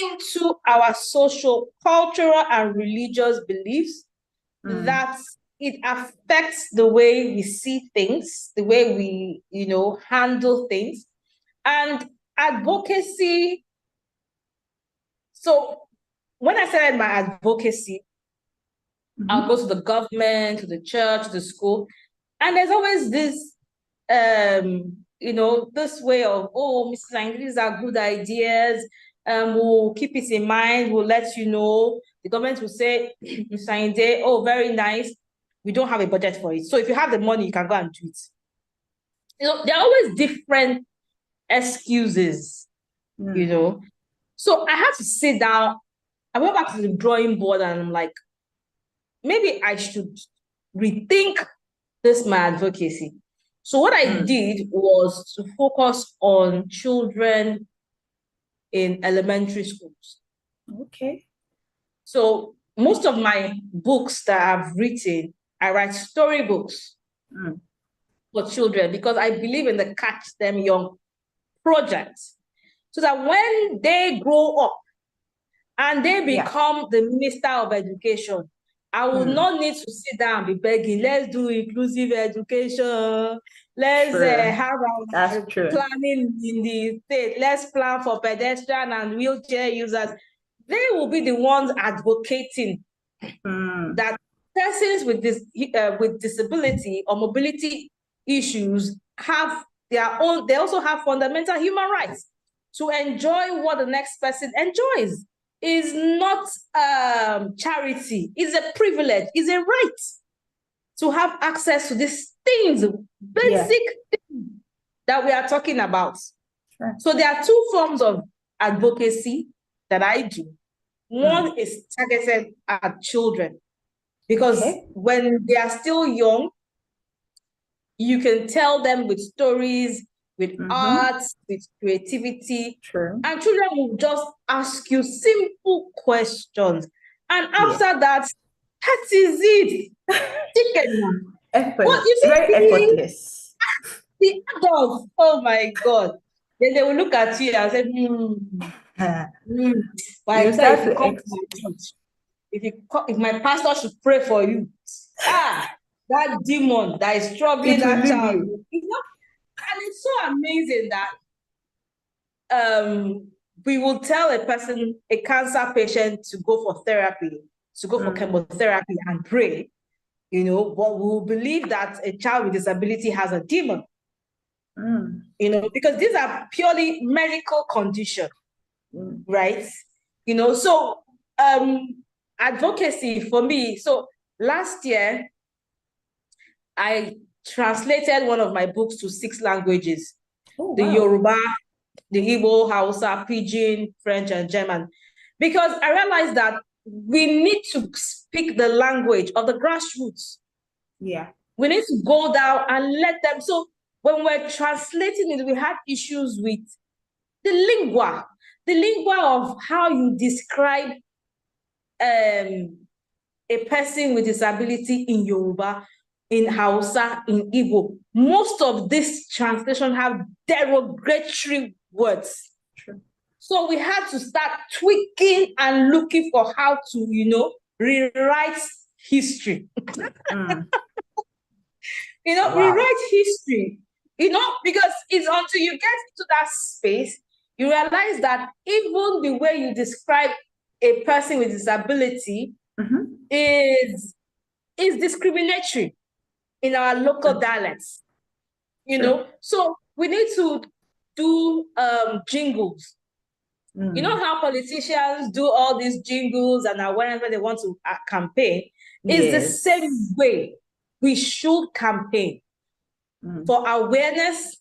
into our social, cultural, and religious beliefs that it affects the way we see things, the way we, handle things. And advocacy. So when I started my advocacy, I'll go to the government, to the church, to the school, and there's always this, this way of, Mrs. Ang, these are good ideas. We'll keep it in mind. We'll let you know. The government will say, Mr. Inde, very nice. We don't have a budget for it. So if you have the money, you can go and do it. There are always different excuses, So I had to sit down. I went back to the drawing board and I'm like, maybe I should rethink my advocacy. So what I did was to focus on children in elementary schools. Okay. So most of my books that I've written, I write storybooks for children because I believe in the Catch Them Young project. So that when they grow up and they become the Minister of Education, I will not need to sit down and be begging, let's do inclusive education, let's have our planning in the state, let's plan for pedestrian and wheelchair users. They will be the ones advocating that persons with disability or mobility issues have their own, they also have fundamental human rights to enjoy what the next person enjoys. Is not charity, it's a privilege, it's a right to have access to these things, basic things that we are talking about. Sure. So there are two forms of advocacy that I do. One is targeted at children because when they are still young, you can tell them with stories, with arts, with creativity. True. And children will just ask you simple questions. And after that is it. Very effortless. The adults, oh my God. Then they will look at you and say, if my pastor should pray for you, that demon that is troubling that child, and it's so amazing that we will tell a person, a cancer patient, to go for therapy, to go for chemotherapy and pray, but we will believe that a child with disability has a demon, because these are purely medical conditions, right? So advocacy for me. So last year, I translated one of my books to 6 languages, the Yoruba, the Igbo, Hausa, Pidgin, French, and German, because I realized that we need to speak the language of the grassroots. Yeah. We need to go down and let them. So when we're translating it, we had issues with the lingua of how you describe a person with disability in Yoruba, in Hausa, in Igbo. Most of this translation have derogatory words. True. So we had to start tweaking and looking for how to, rewrite history. Rewrite history, because it's until you get into that space, you realize that even the way you describe a person with disability is discriminatory in our local dialects, So we need to do jingles You know how politicians do all these jingles and awareness when they want to campaign? It's the Yes. same way we should campaign for awareness,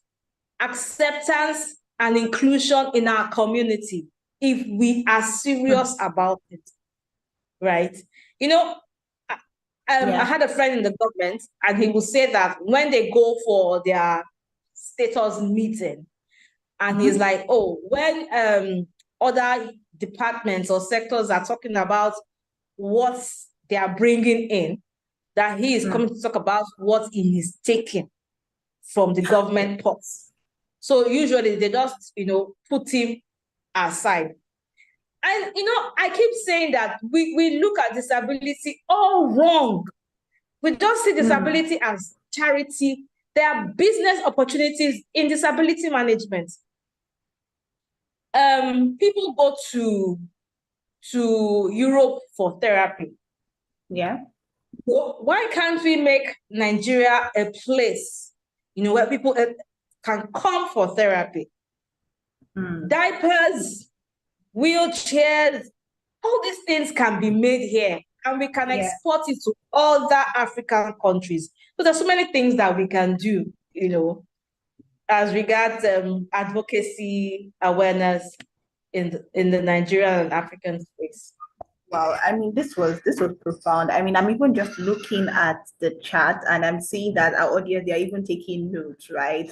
acceptance, and inclusion in our community if we are serious about it, right? You know, I had a friend in the government, and he would say that when they go for their status meeting, and he's like, oh, when other departments or sectors are talking about what they are bringing in, that he is coming to talk about what he is taking from the government pots. So usually they just, put him aside. And, I keep saying that we look at disability all wrong. We don't see disability as charity. There are business opportunities in disability management. People go to Europe for therapy. Yeah. Why can't we make Nigeria a place, where people can come for therapy? Diapers, wheelchairs, all these things can be made here, and we can export it to other African countries. So there's so many things that we can do, as regards advocacy, awareness in the Nigerian and African space. Wow, I mean, this was profound. I mean, I'm even just looking at the chat and I'm seeing that our audience, they're even taking notes, right?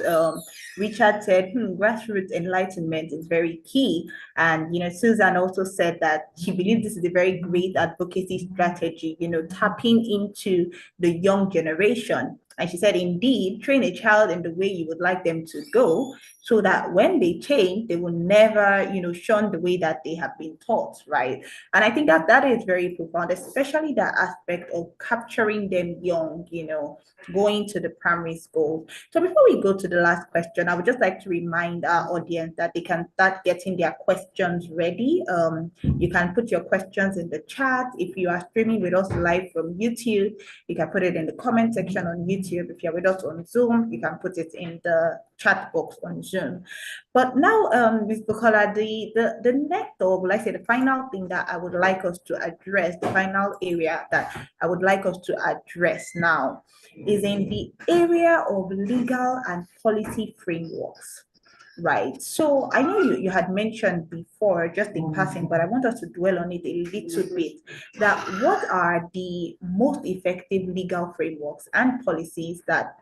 Richard said, grassroots enlightenment is very key. And, Susan also said that she believes this is a very great advocacy strategy, tapping into the young generation. And she said, indeed, train a child in the way you would like them to go, so that when they change, they will never, shun the way that they have been taught, right? And I think that is very profound, especially that aspect of capturing them young, going to the primary school. So before we go to the last question, I would just like to remind our audience that they can start getting their questions ready. You can put your questions in the chat. If you are streaming with us live from YouTube, you can put it in the comment section on YouTube. If you're with us on Zoom, you can put it in the chat box on Zoom. But now, Ms. Bukola, the next, or will I say the final thing that I would like us to address, the final area that I would like us to address now is in the area of legal and policy frameworks. Right. So I know you had mentioned before, just in passing, but I want us to dwell on it a little bit, that what are the most effective legal frameworks and policies that,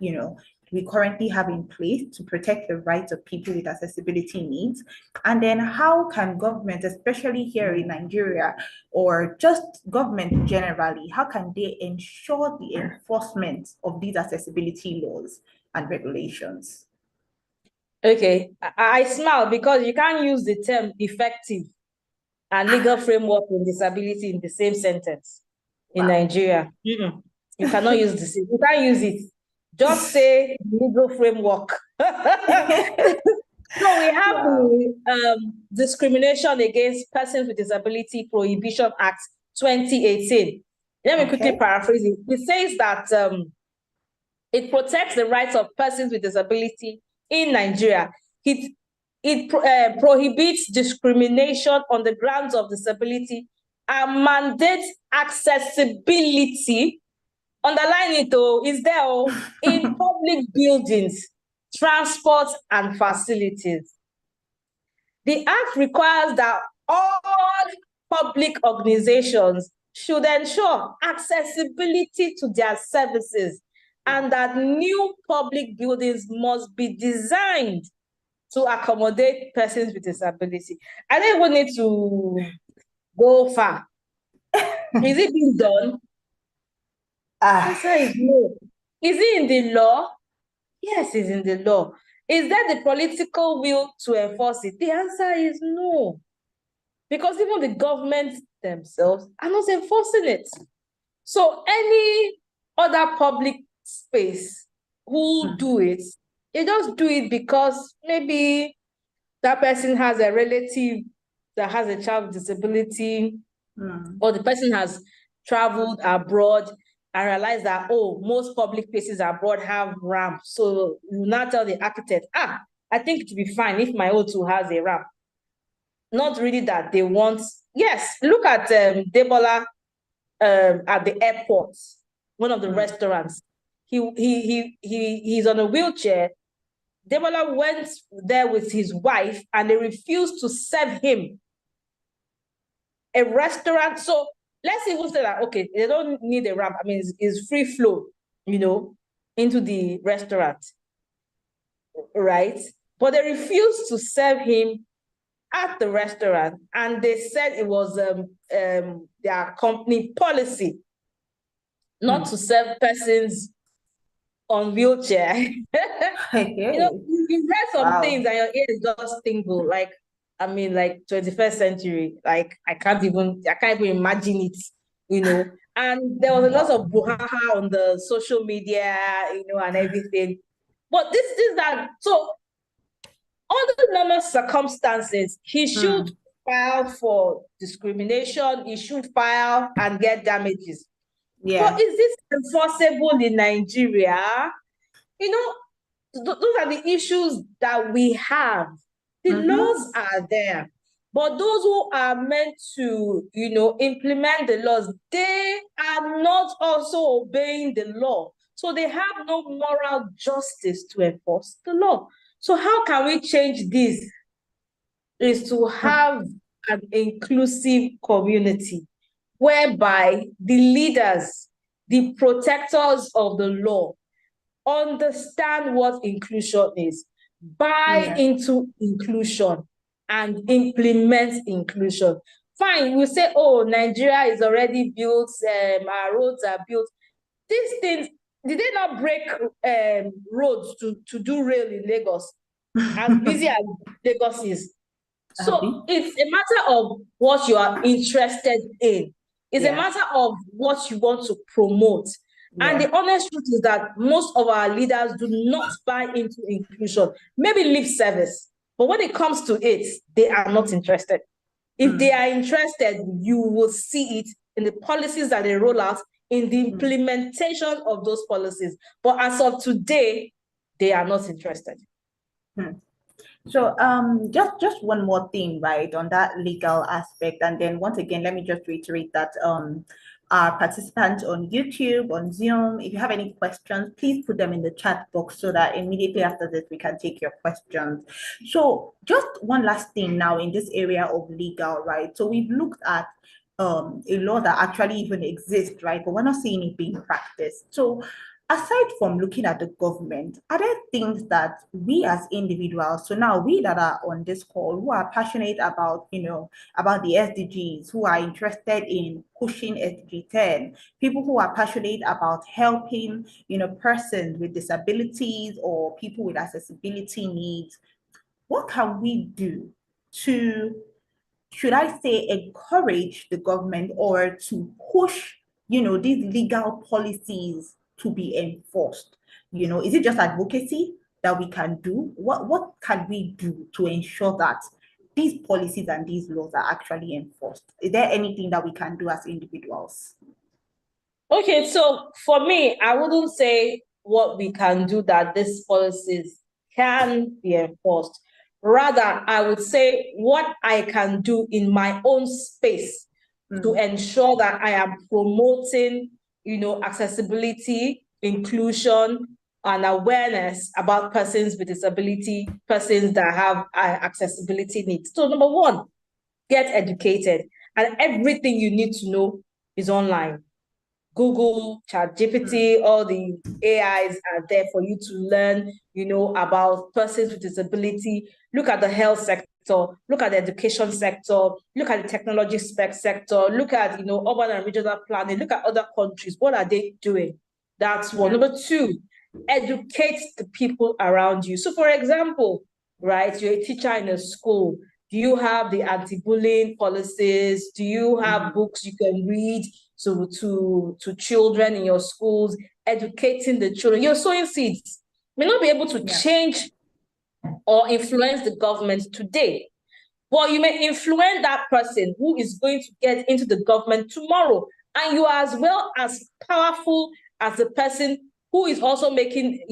we currently have in place to protect the rights of people with accessibility needs? And then how can government, especially here in Nigeria, or just government generally, how can they ensure the enforcement of these accessibility laws and regulations? Okay, I smile because you can't use the term effective and legal framework in disability in the same sentence in Nigeria. You cannot use the same. You can't use it. Just say legal framework. So we have the Discrimination Against Persons with Disability Prohibition Act 2018. Let me quickly paraphrase it. It says that it protects the rights of persons with disability in Nigeria. It prohibits discrimination on the grounds of disability and mandates accessibility. Underline it, though, is there in public buildings, transport, and facilities. The Act requires that all public organizations should ensure accessibility to their services, and that new public buildings must be designed to accommodate persons with disability. I don't even need to go far. Is it being done? Answer is no. Is it in the law? Yes, it's in the law. Is there the political will to enforce it? The answer is no. Because even the government themselves are not enforcing it. So any other public space who do it, they just do it because maybe that person has a relative that has a child with disability, or the person has traveled abroad and realized that, oh, most public places abroad have ramp. So you now tell the architect, I think it will be fine if my O2 has a ramp. not really that they want. Yes, look at Debola at the airport, one of the restaurants. He's on a wheelchair. Debola went there with his wife and they refused to serve him a restaurant. So let's even say that, okay, they don't need a ramp. I mean, it's free flow, into the restaurant, right? But they refused to serve him at the restaurant, and they said it was their company policy not to serve persons on wheelchair. You read some things and your ears just tingle. Like, I mean, like 21st century. Like, I can't even imagine it. And there was a lot of brouhaha on the social media, and everything. But this is that. So under normal circumstances, he should file for discrimination. He should file and get damages. Yeah. But is this enforceable in Nigeria? Those are the issues that we have. The laws are there. But those who are meant to, implement the laws, they are not also obeying the law. So they have no moral justice to enforce the law. So how can we change this? Is to have an inclusive community whereby the leaders, the protectors of the law, understand what inclusion is, buy into inclusion, and implement inclusion. Fine, we say, oh, Nigeria is already built, our roads are built. These things, did they not break roads to do rail in Lagos? As busy as Lagos is. So it's a matter of what you are interested in. It's a matter of what you want to promote. And the honest truth is that most of our leaders do not buy into inclusion, maybe lip service. But when it comes to it, they are not interested. If they are interested, you will see it in the policies that they roll out, in the implementation of those policies. But as of today, they are not interested. So just one more thing, right, on that legal aspect. And then once again, let me just reiterate that our participants on YouTube, on Zoom, if you have any questions, please put them in the chat box so that immediately after this, we can take your questions. So just one last thing now in this area of legal, right? So we've looked at a law that actually even exists, right? But we're not seeing it being practiced. So aside from looking at the government, are there things that we as individuals, so now we that are on this call, who are passionate about, about the SDGs, who are interested in pushing SDG 10, people who are passionate about helping, persons with disabilities or people with accessibility needs, what can we do to, should I say, encourage the government or to push, these legal policies to be enforced? Is it just advocacy that we can do? What can we do to ensure that these policies and these laws are actually enforced? Is there anything that we can do as individuals? Okay, so for me, I wouldn't say what we can do that these policies can be enforced. Rather, I would say what I can do in my own space to ensure that I am promoting, accessibility, inclusion, and awareness about persons with disability, persons that have accessibility needs. So number one, get educated. And everything you need to know is online. Google, ChatGPT, all the AIs are there for you to learn, about persons with disability. Look at the health sector, look at the education sector, look at the technology sector, look at, urban and regional planning, look at other countries. What are they doing? That's one. Number two, educate the people around you. So for example, right, you're a teacher in a school. Do you have the anti-bullying policies? Do you have books you can read to children in your schools, educating the children? You're sowing seeds. You may not be able to change or influence the government today, but you may influence that person who is going to get into the government tomorrow. And you are as well as powerful as the person who is also making,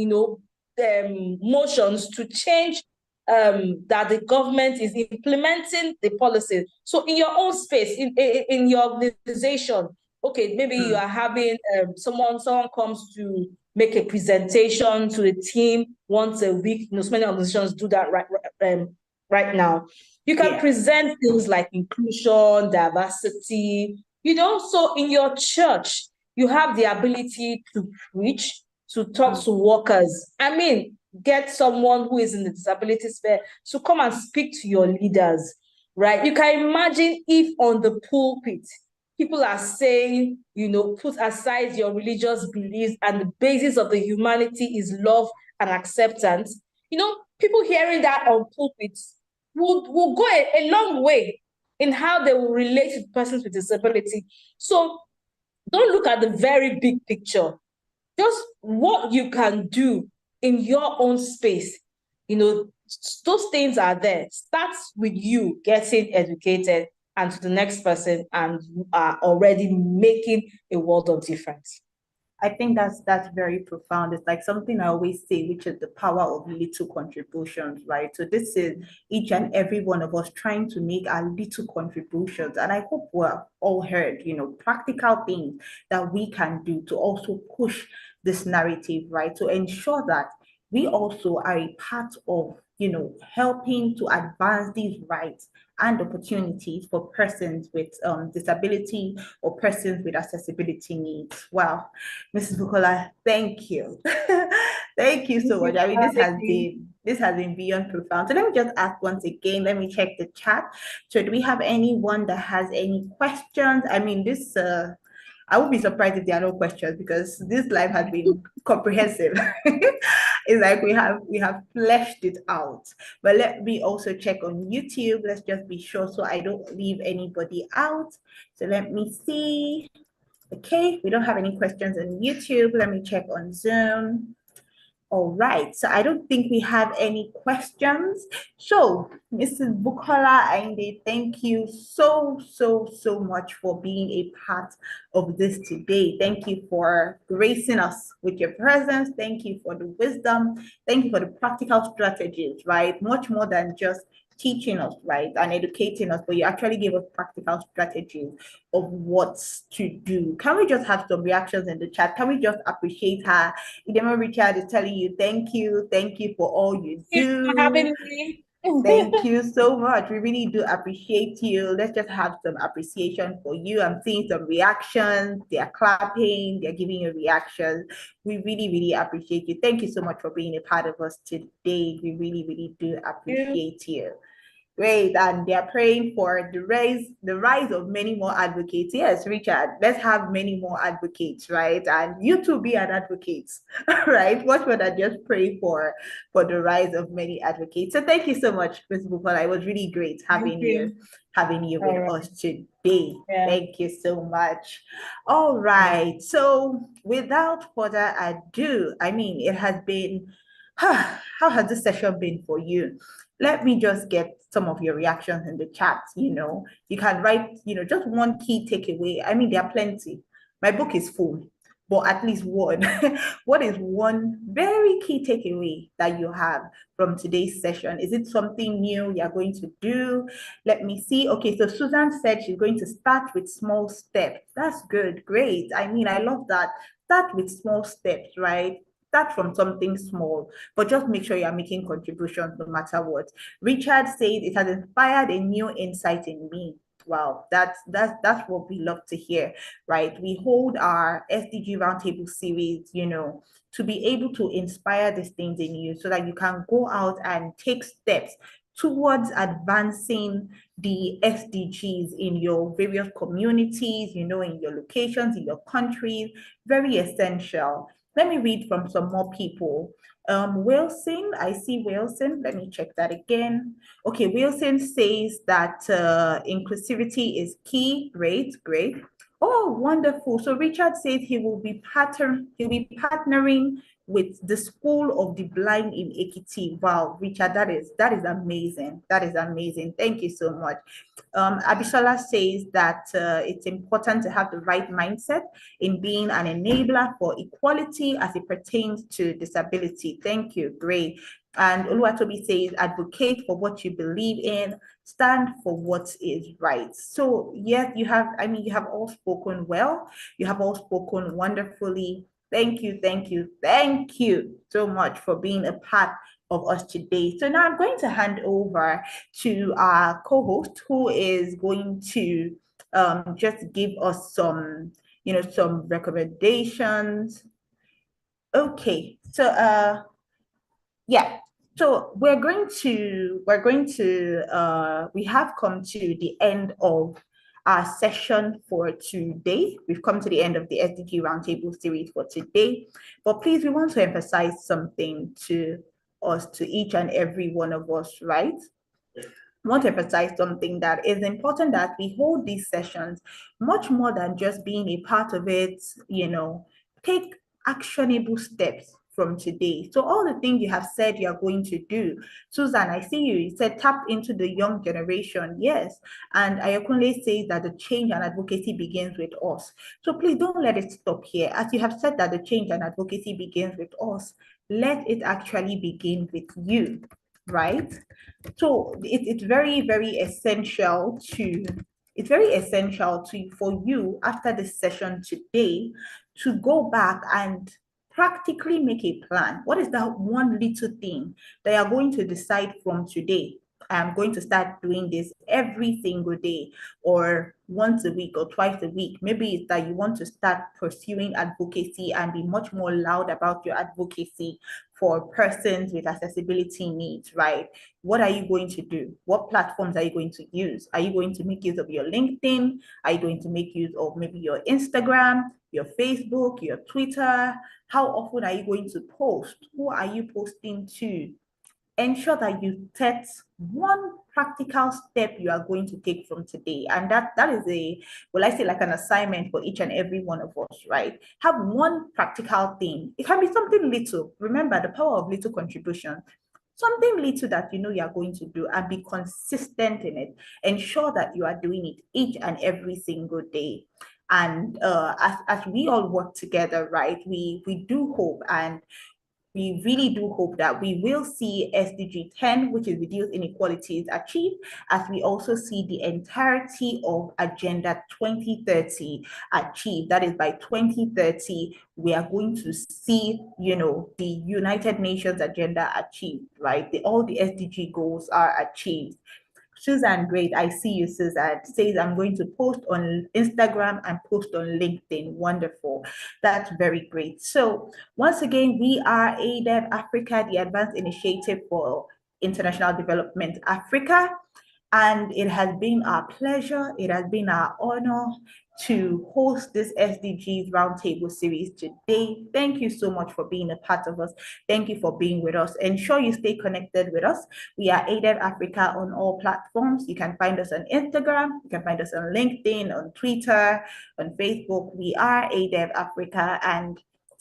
motions to change that the government is implementing the policies. So in your own space, in your organization, okay, maybe you are having someone comes to make a presentation to the team once a week. So many organizations do that right now. You can present things like inclusion, diversity, so in your church, you have the ability to preach, to talk to workers. I mean, get someone who is in the disability sphere to come and speak to your leaders, right? You can imagine if on the pulpit, people are saying, put aside your religious beliefs and the basis of the humanity is love and acceptance. People hearing that on pulpits will go a long way in how they will relate to persons with disability. So don't look at the very big picture. Just what you can do in your own space. Those things are there. Starts with you getting educated and to the next person, and you are already making a world of difference. I think that's very profound. It's like something I always say, which is the power of little contributions, right? So this is each and every one of us trying to make our little contributions. And I hope we're all heard, practical things that we can do to also push this narrative, right? To ensure that we also are a part of, helping to advance these rights and opportunities for persons with disability or persons with accessibility needs. Wow, Mrs. Bukola, thank you. Thank you so much. I mean, this has been beyond profound. So let me just ask once again, let me check the chat. So do we have anyone that has any questions? I mean, I would be surprised if there are no questions because this live has been comprehensive. It's like we have fleshed it out. But let me also check on YouTube. Let's just be sure so I don't leave anybody out. So let me see. Okay, we don't have any questions on YouTube. Let me check on Zoom. All right, so I don't think we have any questions. So, Mrs. Bukola Ainde, thank you so much for being a part of this today. Thank you for gracing us with your presence. Thank you for the wisdom. Thank you for the practical strategies, right? Much more than just teaching us, right, and educating us, but you actually gave us practical strategies of what to do. Can we just have some reactions in the chat? Can we just appreciate her? Idemo Richard is telling you, thank you for all you do. Thank you for having me. Thank you so much. We really do appreciate you. Let's just have some appreciation for you. I'm seeing some reactions. They're clapping. They're giving you reactions. We really appreciate you. Thank you so much for being a part of us today. We really do appreciate you. Great, and they're praying for the rise of many more advocates. Yes, Richard, let's have many more advocates, right? And you too be an advocate, right? What would I just pray for the rise of many advocates? So thank you so much, Ms. Bukola. It was really great having you with us today. Yeah. Thank you so much. All right. So without further ado, I mean, it has been, how has this session been for you? Let me just get some of your reactions in the chat. You can write, just one key takeaway. I mean, there are plenty. My book is full, but at least one. What is one very key takeaway that you have from today's session? Is it something new you're going to do? Let me see. Okay, so Susan said she's going to start with small steps. That's good. Great. I mean, I love that. Start with small steps, right? Start from something small, but just make sure you're making contributions no matter what. Richard says it has inspired a new insight in me. Wow, that's what we love to hear, right? We hold our SDG Roundtable series, to be able to inspire these things in you so that you can go out and take steps towards advancing the SDGs in your various communities, in your locations, in your countries. Very essential. Let me read from some more people. Wilson, I see Wilson. Let me check that again. Okay, Wilson says that inclusivity is key. Great. Oh, wonderful. So Richard says he will be partnering with the School of the Blind in Ekiti. Wow, Richard, that is amazing. That is amazing. Thank you so much. Abisola says that it's important to have the right mindset in being an enabler for equality as it pertains to disability. Thank you. Great. And Oluwatobi says, advocate for what you believe in, stand for what is right. So yes, you have all spoken well. You have all spoken wonderfully. Thank you, thank you, thank you so much for being a part of us today. So now I'm going to hand over to our co-host, who is going to just give us some, some recommendations. Okay, so yeah. So we have come to the end of our session for today. We've come to the end of the SDG Roundtable series for today. But please, we want to emphasize something to us, to each and every one of us, right? Want to emphasize something that is important, that we hold these sessions much more than just being a part of it, take actionable steps from today. So all the things you have said you are going to do, Susan, I see you said tap into the young generation. Yes. And Ayokunle says that the change and advocacy begins with us. So please don't let it stop here. As you have said that the change and advocacy begins with us, let it actually begin with you, right? So it's very, very essential for you after this session today to go back and practically make a plan. What is that one little thing that you're going to decide from today? I'm going to start doing this every single day, or once a week, or twice a week. Maybe it's that you want to start pursuing advocacy and be much more loud about your advocacy for persons with accessibility needs, right? What are you going to do? What platforms are you going to use? Are you going to make use of your LinkedIn? Are you going to make use of maybe your Instagram, your Facebook, your Twitter? How often are you going to post? Who are you posting to? Ensure that you set one practical step you are going to take from today. And that is like an assignment for each and every one of us, right? Have one practical thing. It can be something little. Remember the power of little contribution. Something little that you know you are going to do, and be consistent in it. Ensure that you are doing it each and every single day. And as we all work together, right, we do hope, and we really do hope that we will see SDG 10, which is reduce inequalities, achieved, as we also see the entirety of Agenda 2030 achieved. That is, by 2030, we are going to see, the United Nations agenda achieved, right? All the SDG goals are achieved. Susan, great. I see you, Susan. Says, I'm going to post on Instagram and post on LinkedIn. Wonderful. That's very great. So once again, we are ADEV Africa, the Advanced Initiative for International Development Africa. And it has been our pleasure, it has been our honor to host this SDGs Roundtable series today. Thank you so much for being a part of us. Thank you for being with us. Ensure you stay connected with us. We are ADEV Africa on all platforms. You can find us on Instagram, you can find us on LinkedIn, on Twitter, on Facebook. We are ADEV Africa, and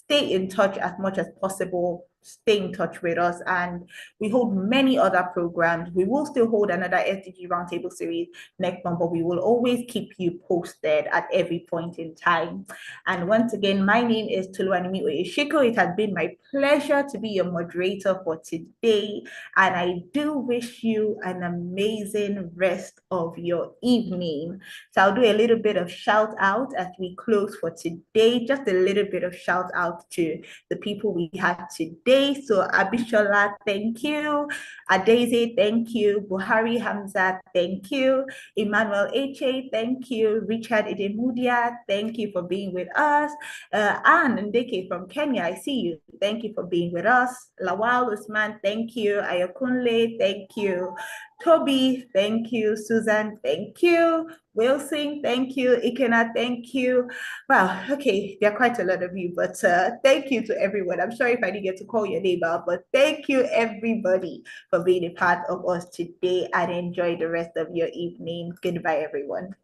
stay in touch as much as possible. Stay in touch with us, and we hold many other programs. We will still hold another SDG Roundtable series next month, but we will always keep you posted at every point in time. And once again, my name is Toluwanimi Oyeshiko. It has been my pleasure to be your moderator for today, and I do wish you an amazing rest of your evening. So I'll do a little bit of shout out as we close for today, just a little bit of shout out to the people we had today. So Abishola, thank you. Adeze, thank you. Buhari Hamza, thank you. Emmanuel Eche, thank you. Richard Idemudia, thank you for being with us. Anne Ndeke from Kenya, I see you. Thank you for being with us. Lawal Usman, thank you. Ayokunle, thank you. Toby, thank you. Susan, thank you. Wilson, thank you. Ikena, thank you. Wow, okay, there are quite a lot of you, but thank you to everyone. I'm sorry if I didn't get to call your name out, but thank you everybody for being a part of us today, and enjoy the rest of your evening. Goodbye, everyone.